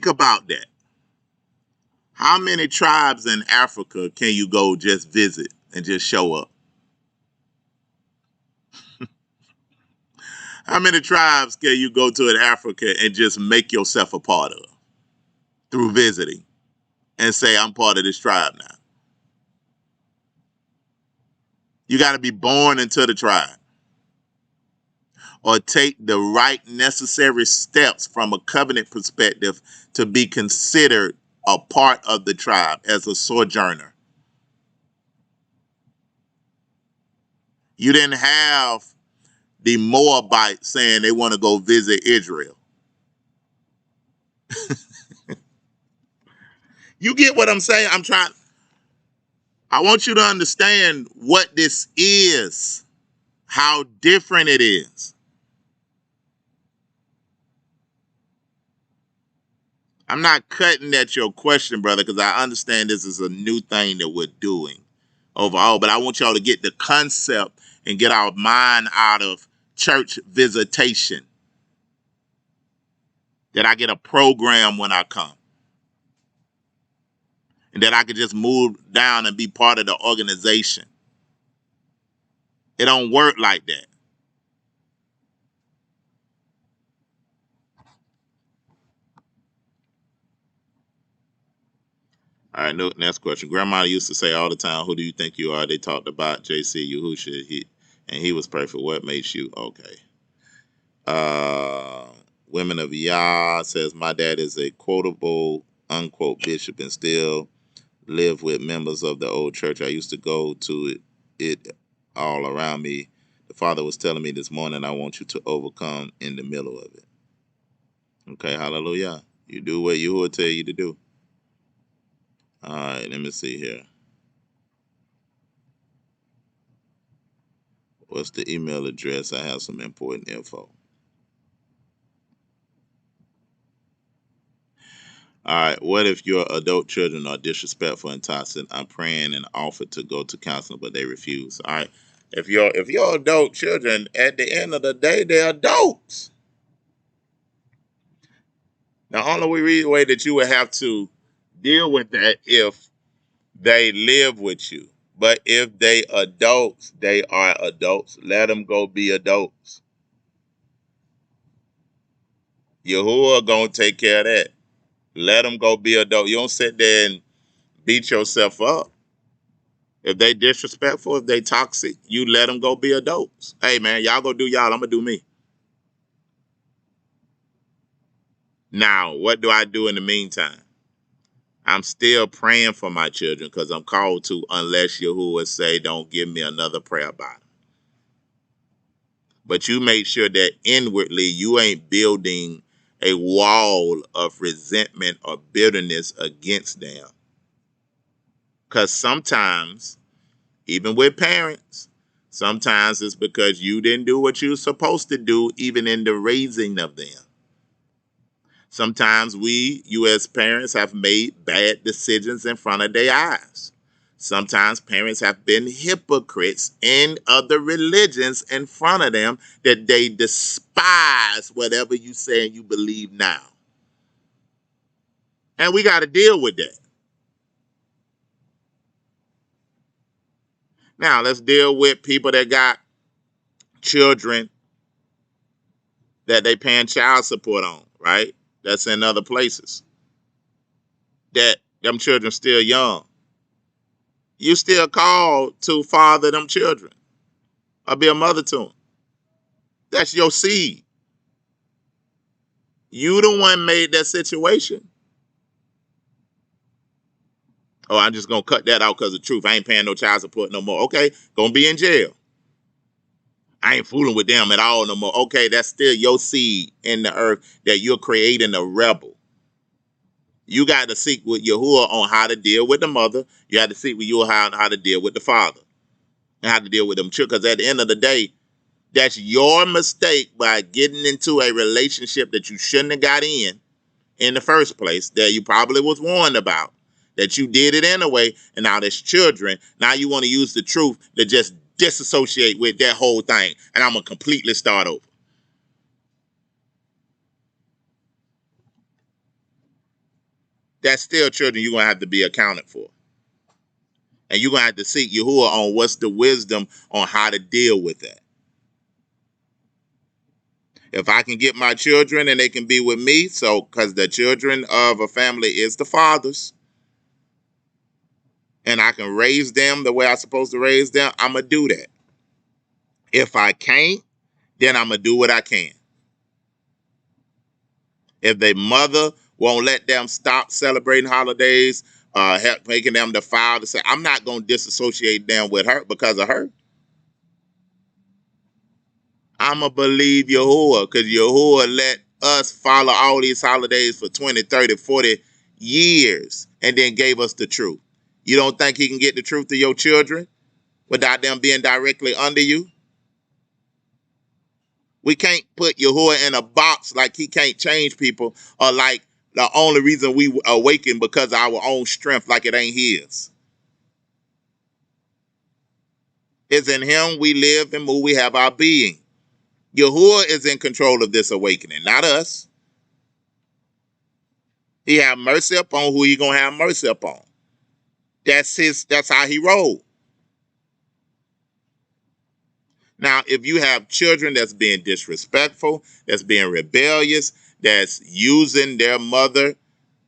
about that. How many tribes in Africa can you go just visit and just show up? How many tribes can you go to in Africa and just make yourself a part of through visiting and say, I'm part of this tribe now? You got to be born into the tribe or take the right necessary steps from a covenant perspective to be considered a part of the tribe as a sojourner. You didn't have the Moabites saying they want to go visit Israel. You get what I'm saying? I want you to understand what this is, how different it is. I'm not cutting at your question, brother, because I understand this is a new thing that we're doing overall, but I want y'all to get the concept and get our mind out of church visitation. That I get a program when I come. And that I could just move down and be part of the organization. It don't work like that. All right, next question. Grandma used to say all the time, "Who do you think you are?" They talked about JC Yahusha, and he was perfect. What makes you okay? Women of Yah says, "My dad is a quotable, unquote bishop and still live with members of the old church. I used to go to it all around me. The Father was telling me this morning, I want you to overcome in the middle of it." Okay, hallelujah. You do what you will tell you to do. All right, let me see here. What's the email address? I have some important info. All right, what if your adult children are disrespectful and toxic? I'm praying and offered to go to counseling, but they refuse. All right, if your adult children, at the end of the day, they're adults. The only way that you would have to deal with that if they live with you. But if they adults, they are adults. Let them go be adults. Yahuwah gonna take care of that. Let them go be adults. You don't sit there and beat yourself up. If they disrespectful, if they toxic, you let them go be adults. Hey man, y'all go do y'all. I'm gonna do me. Now, what do I do in the meantime? I'm still praying for my children because I'm called to, unless Yahuwah say, don't give me another prayer about it. But you make sure that inwardly you ain't building a wall of resentment or bitterness against them. Because sometimes, even with parents, sometimes it's because you didn't do what you were supposed to do, even in the raising of them. Sometimes you as parents, have made bad decisions in front of their eyes. Sometimes parents have been hypocrites in other religions in front of them that they despise whatever you say and you believe now. And we got to deal with that. Now, let's deal with people that got children that they paying child support on, right? That's in other places. That them children still young. You still called to father them children or be a mother to them. That's your seed. You the one made that situation. Oh, I'm just gonna cut that out because of the truth. I ain't paying no child support no more. Okay, gonna be in jail. I ain't fooling with them at all no more. Okay, that's still your seed in the earth that you're creating a rebel. You got to seek with Yahuwah on how to deal with the mother. You have to seek with Yahuwah how to deal with the father. And how to deal with them children. Because at the end of the day, that's your mistake by getting into a relationship that you shouldn't have got in the first place, that you probably was warned about, that you did it anyway, and now there's children. Now you want to use the truth to just disassociate with that whole thing, and I'm going to completely start over. That's still children you're going to have to be accounted for. And you're going to have to seek Yahuwah on what's the wisdom on how to deal with that. If I can get my children and they can be with me, so because the children of a family is the fathers, and I can raise them the way I'm supposed to raise them, I'm going to do that. If I can't, then I'm going to do what I can. If their mother won't let them stop celebrating holidays, making them defile to say, I'm not going to disassociate them with her because of her. I'ma believe Yahuwah, because Yahuwah let us follow all these holidays for 20, 30, 40 years and then gave us the truth. You don't think he can get the truth to your children without them being directly under you? We can't put Yahuwah in a box like he can't change people, or like the only reason we awaken because of our own strength, like it ain't his. It's in him we live and move, we have our being. Yahuwah is in control of this awakening, not us. He have mercy upon who he gonna have mercy upon. That's how he rolled. Now, if you have children that's being disrespectful, that's being rebellious, that's using their mother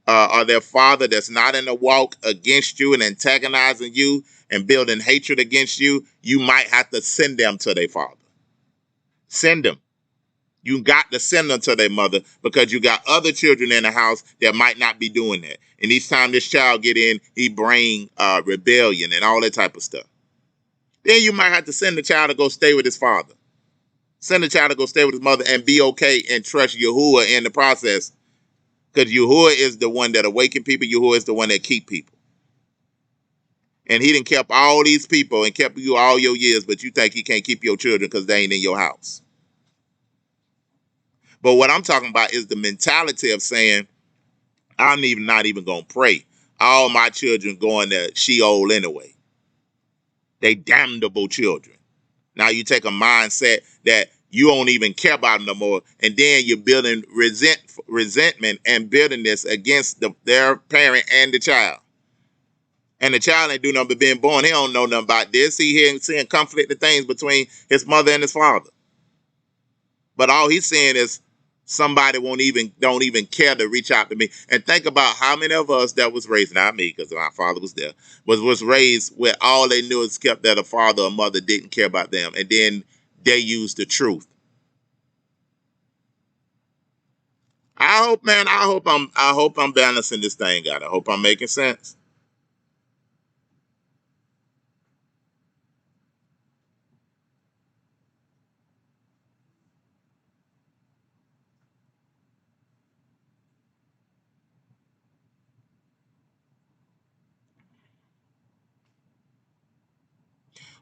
or their father that's not in the walk against you and antagonizing you and building hatred against you, you might have to send them to their father. Send them. You got to send them to their mother, because you got other children in the house that might not be doing that. And each time this child get in, he bring rebellion and all that type of stuff. Then you might have to send the child to go stay with his father. Send the child to go stay with his mother and be okay and trust Yahuwah in the process. Because Yahuwah is the one that awaken people. Yahuwah is the one that keep people. And he done kept all these people and kept you all your years, but you think he can't keep your children because they ain't in your house. But what I'm talking about is the mentality of saying, I'm not even going to pray. All my children going to Sheol anyway. They damnable children. Now you take a mindset that you don't even care about them no more, and then you're building resentment and bitterness against their parent and the child. And the child ain't do nothing but being born. He don't know nothing about this. He hearing seeing conflicting things between his mother and his father. But all he's saying is somebody don't even care to reach out to me. And think about how many of us that was raised, not me, because my father was there, was raised where all they knew is kept that a father or mother didn't care about them. And then they used the truth. I hope I'm balancing this thing out. I hope I'm making sense.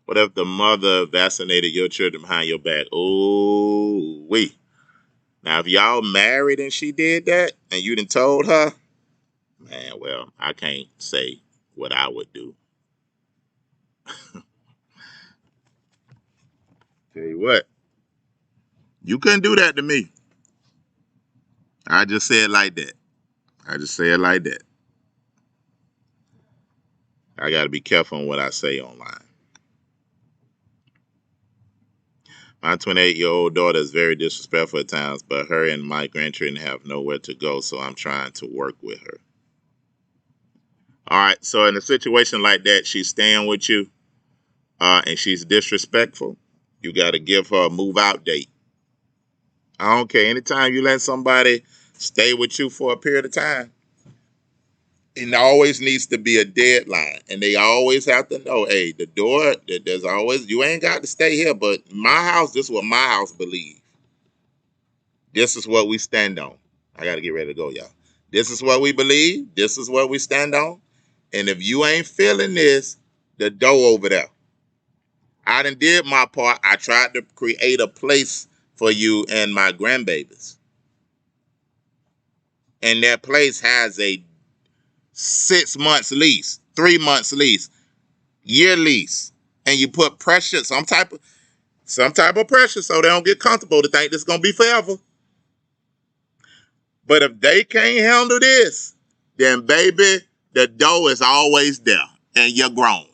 What if the mother vaccinated your children behind your back? Oh, wait. Now, if y'all married and she did that and you done told her, man, well, I can't say what I would do. Tell you what, you couldn't do that to me. I just say it like that. I just say it like that. I got to be careful on what I say online. My 28-year-old daughter is very disrespectful at times, but her and my grandchildren have nowhere to go, so I'm trying to work with her. All right, so in a situation like that, she's staying with you, and she's disrespectful. You got to give her a move out date. I don't care. Anytime you let somebody stay with you for a period of time, it always needs to be a deadline. And they always have to know, hey, the door, there's always, you ain't got to stay here, but my house, this is what my house believes. This is what we stand on. I got to get ready to go, y'all. This is what we believe. This is what we stand on. And if you ain't feeling this, the door over there. I done did my part. I tried to create a place for you and my grandbabies. And that place has a 6 months lease, 3 months lease, year lease. And you put pressure, some type of pressure, so they don't get comfortable to think this is gonna be forever. But if they can't handle this, then baby, the door is always there and you're grown.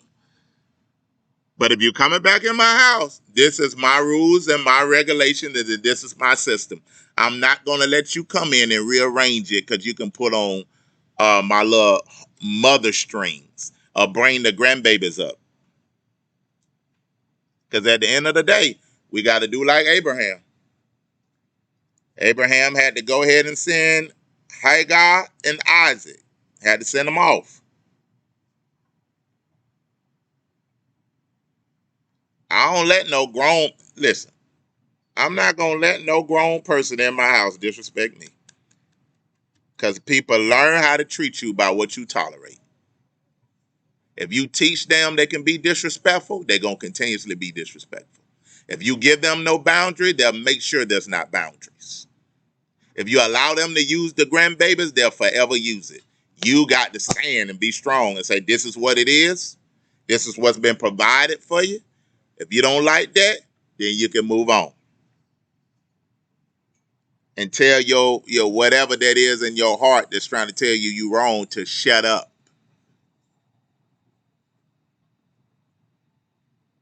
But if you're coming back in my house, this is my rules and my regulations, and this is my system. I'm not going to let you come in and rearrange it, because you can put on my little mother strings or bring the grandbabies up. Because at the end of the day, we got to do like Abraham. Abraham had to go ahead and send Hagar and Isaac. Had to send them off. I don't let no grown, listen, I'm not going to let no grown person in my house disrespect me. Because people learn how to treat you by what you tolerate. If you teach them they can be disrespectful, they're going to continuously be disrespectful. If you give them no boundary, they'll make sure there's not boundaries. If you allow them to use the grandbabies, they'll forever use it. You got to stand and be strong and say, this is what it is. This is what's been provided for you. If you don't like that, then you can move on. And tell your whatever that is in your heart that's trying to tell you you're wrong to shut up.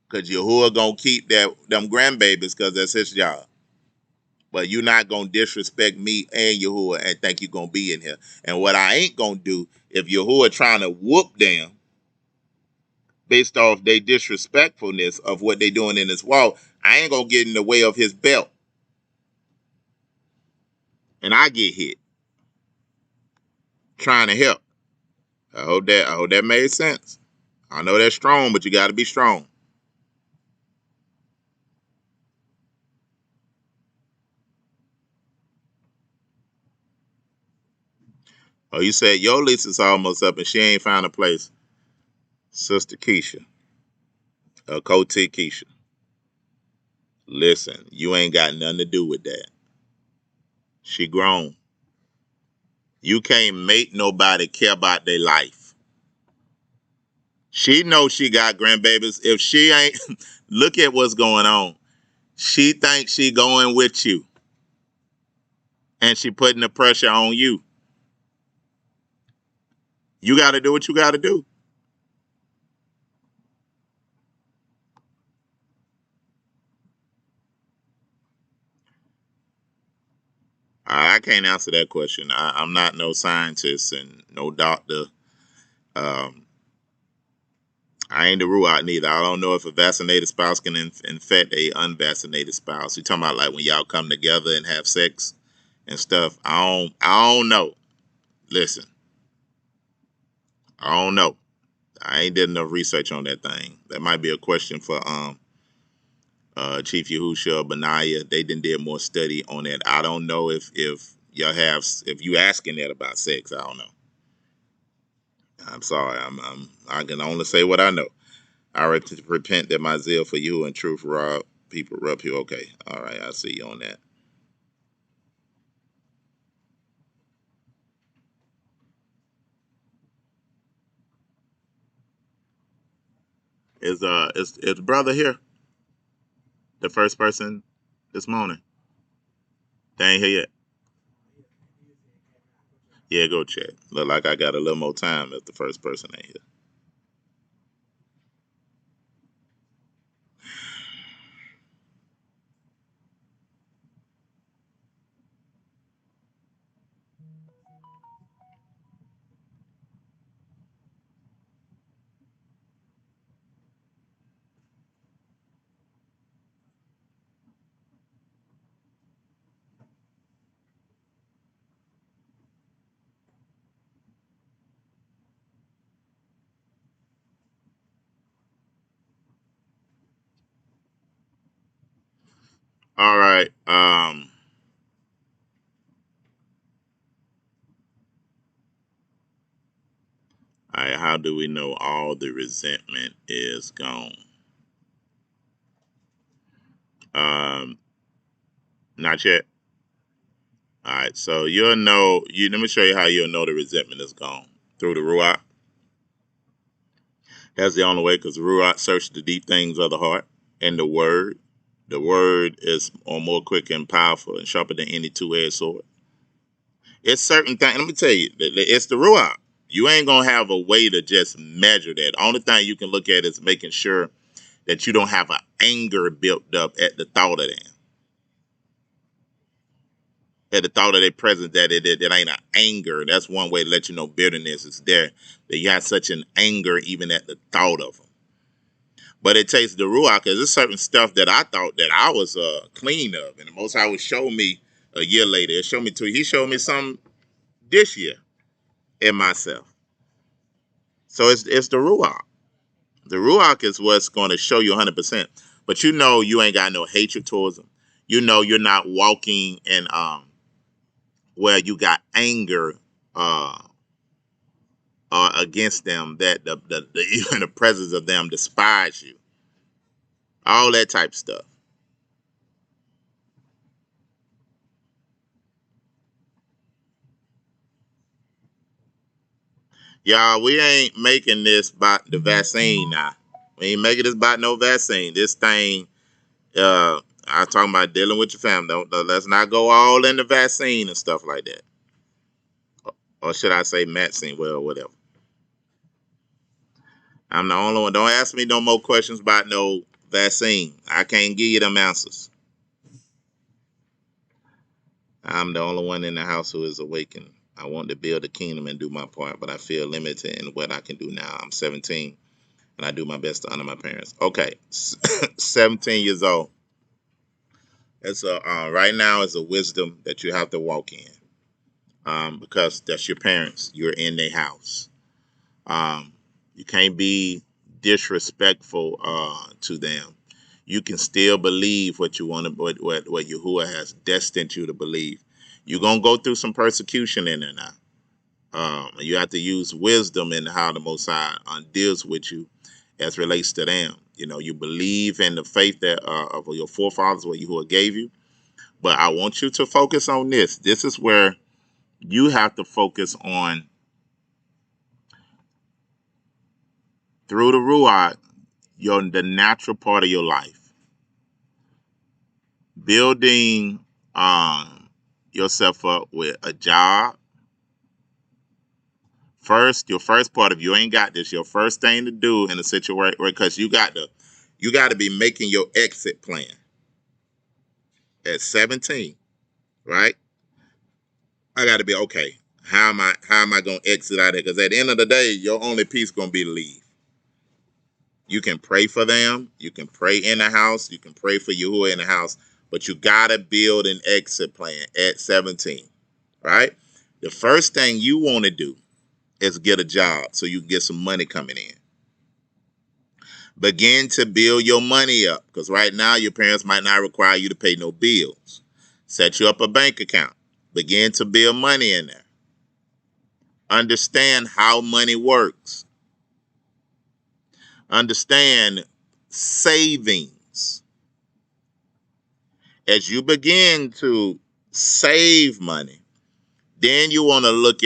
Because Yahuwah going to keep them grandbabies because that's his job. But you're not going to disrespect me and Yahuwah and think you're going to be in here. And what I ain't going to do, if Yahuwah trying to whoop them based off their disrespectfulness of what they doing in this walk, I ain't going to get in the way of his belt. And I get hit. Trying to help. I hope that made sense. I know that's strong, but you got to be strong. Oh, you said your lease is almost up and she ain't found a place. Sister Keisha. Cote Keisha. Listen, you ain't got nothing to do with that. She grown. You can't make nobody care about their life. She knows she got grandbabies. If she ain't, look at what's going on. She thinks she going with you. And she putting the pressure on you. You got to do what you got to do. I can't answer that question. I'm not no scientist and no doctor. I ain't the Ruach neither. I don't know if a vaccinated spouse can infect a unvaccinated spouse. You talking about like when y'all come together and have sex and stuff? I don't know. Listen, I don't know. I ain't did enough research on that thing. That might be a question for Chief Yahushua Benaiah. They did more study on that. I don't know if y'all have if you asking that about sex. I don't know. I'm sorry. I can only say what I know. I repent that my zeal for you and truth rob people rub you. Okay. All right. I see you on that. Is brother here? The first person this morning. They ain't here yet. Yeah, go check. Look like I got a little more time if the first person ain't here. All right. All right. How do we know all the resentment is gone? Um, Not yet. All right. So you'll know. Let me show you how you'll know the resentment is gone through the ruach. That's the only way, because the ruach searches the deep things of the heart, and the word. The word is more quick and powerful and sharper than any two-edged sword. It's certain things. Let me tell you, it's the ruach. You ain't gonna have a way to just measure that. Only thing you can look at is making sure that you don't have an anger built up at the thought of them. At the thought of their presence, that it ain't an anger. That's one way to let you know bitterness is there. That you have such an anger even at the thought of them. But it takes the ruach, because there's certain stuff that I thought that I was clean of, and the Most High would show me a year later. He showed me something this year in myself. So it's the ruach. The ruach is what's going to show you 100%. But you know you ain't got no hatred towards them. you're not walking in where you got anger uh, against them, that even the presence of them despise you. All that type of stuff. Y'all, we ain't making this about the vaccine now. We ain't making this about no vaccine. This thing, I'm talking about dealing with your family. Let's not go all in the vaccine and stuff like that. Or should I say vaccine? Well, whatever. I'm the only one. Don't ask me no more questions about no vaccine. I can't give you them answers. I'm the only one in the house who is awakened. I want to build a kingdom and do my part, but I feel limited in what I can do now. I'm 17, and I do my best to honor my parents. Okay, 17 years old. It's right now is a wisdom that you have to walk in, because that's your parents. You're in their house. Um, you can't be disrespectful to them. You can still believe what you want to, what Yahuwah has destined you to believe. You're gonna go through some persecution in there now. You have to use wisdom in how the Most High deals with you as relates to them. You believe in the faith that of your forefathers, what Yahuwah gave you. But I want you to focus on this. This is where you have to focus on, through the Ruach, the natural part of your life. Building yourself up with a job. Your first part of you ain't got this. Your first thing to do in a situation, because you got to be making your exit plan at 17, right? I got to be okay. How am I gonna exit out of it? Because at the end of the day, your only peace gonna be to leave. You can pray for them. You can pray in the house. You can pray for Yahuwah in the house. But you got to build an exit plan at 17, right? The first thing you want to do is get a job so you can get some money coming in. Begin to build your money up, because right now your parents might not require you to pay no bills. Set you up a bank account. Begin to build money in there. Understand how money works. Understand savings. As you begin to save money, then you want to look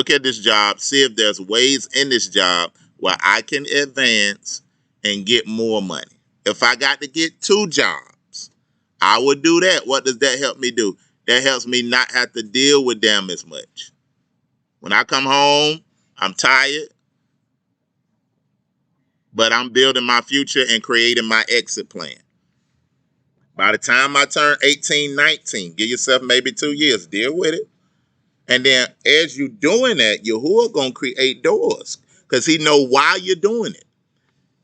at this job, see if there's ways in this job where I can advance and get more money. If I got to get 2 jobs, I would do that. What does that help me do? That helps me not have to deal with them as much. When I come home, I'm tired, but I'm building my future and creating my exit plan. By the time I turn 18, 19, give yourself maybe 2 years, deal with it. And then as you doing that, Yahuwah gonna create doors, because he know why you're doing it.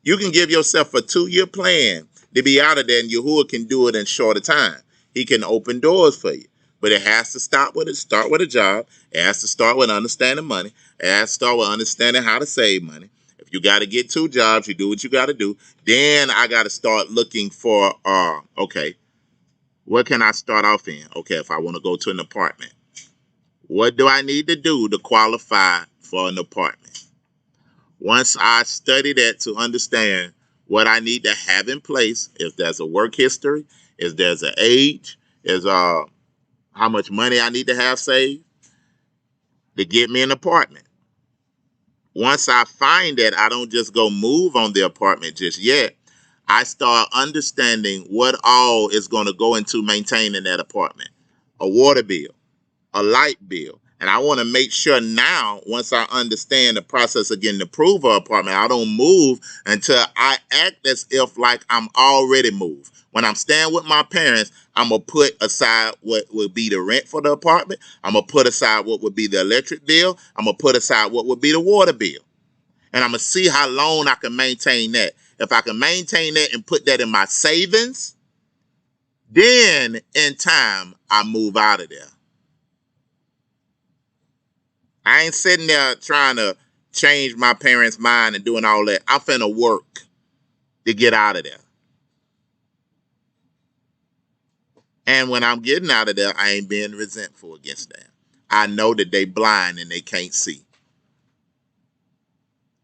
You can give yourself a 2-year plan to be out of there, and Yahuwah can do it in shorter time. He can open doors for you. But it has to start with a job. It has to start with understanding money. It has to start with understanding how to save money. If you got to get 2 jobs, you do what you got to do. Then I got to start looking for, okay, what can I start off in? Okay, if I want to go to an apartment, what do I need to do to qualify for an apartment? Once I study that to understand what I need to have in place, if there's a work history, if there's an age, is how much money I need to have saved to get me an apartment. Once I find that, I don't just go move on the apartment just yet. I start understanding what all is going to go into maintaining that apartment. A water bill, a light bill. And I want to make sure now, once I understand the process of getting approved for an apartment, I don't move until I act as if like I'm already moved. When I'm staying with my parents, I'm going to put aside what would be the rent for the apartment. I'm going to put aside what would be the electric bill. I'm going to put aside what would be the water bill. And I'm going to see how long I can maintain that. If I can maintain that and put that in my savings, then in time, I move out of there. I ain't sitting there trying to change my parents' mind and doing all that. I'm finna work to get out of there. And when I'm getting out of there, I ain't being resentful against them. I know that they blind and they can't see.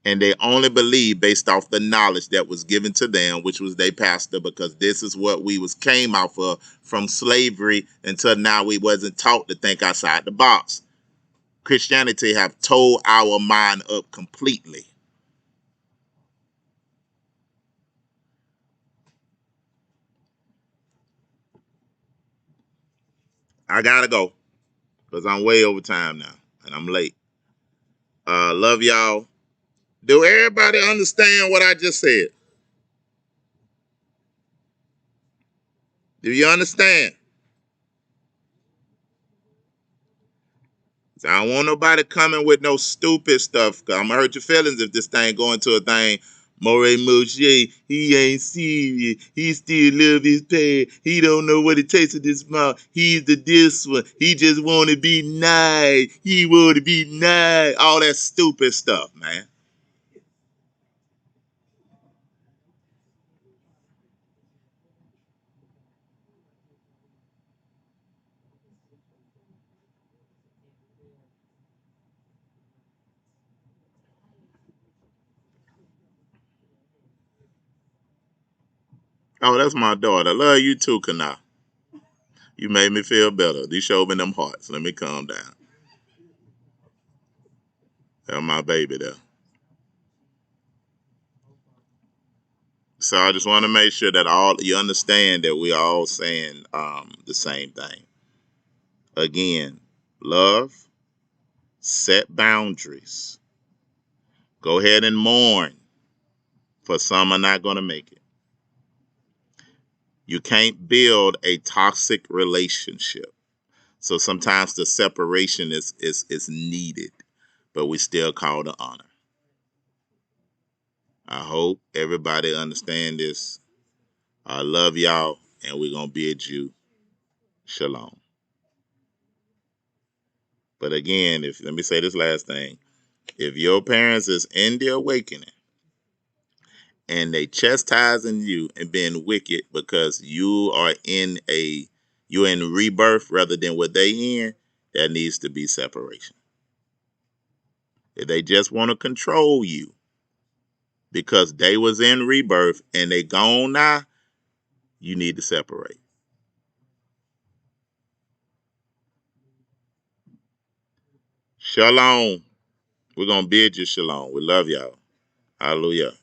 And they only believe based off the knowledge that was given to them, which was their pastor, because this is what we came out of from slavery until now. We wasn't taught to think outside the box. Christianity have told our mind up completely. I gotta go because I'm way over time now and I'm late. Love y'all. Do everybody understand what I just said? Do you understand? I don't want nobody coming with no stupid stuff. Cause I'm gonna hurt your feelings if this thing go into a thing. Moray Moshe, he ain't serious. He still love his pay. He don't know what it tastes of this mouth. He's the this one. He just want to be nice. He want to be nice. All that stupid stuff, man. Oh, that's my daughter. Love you too, Kana. You made me feel better. You showed me them hearts. Let me calm down. That's my baby there. So I just want to make sure that all you understand that we all saying the same thing. Again, love, set boundaries. Go ahead and mourn, for some are not going to make it. You can't build a toxic relationship. So sometimes the separation is needed, but we still call to honor. I hope everybody understand this. I love y'all, and we're going to bid you shalom. But again, if let me say this last thing. If your parents is in the awakening and they chastising you and being wicked because you're in rebirth rather than what they in, there needs to be separation. If they just want to control you because they was in rebirth and they gone now, you need to separate. Shalom. We're gonna bid you shalom. We love y'all. Hallelujah.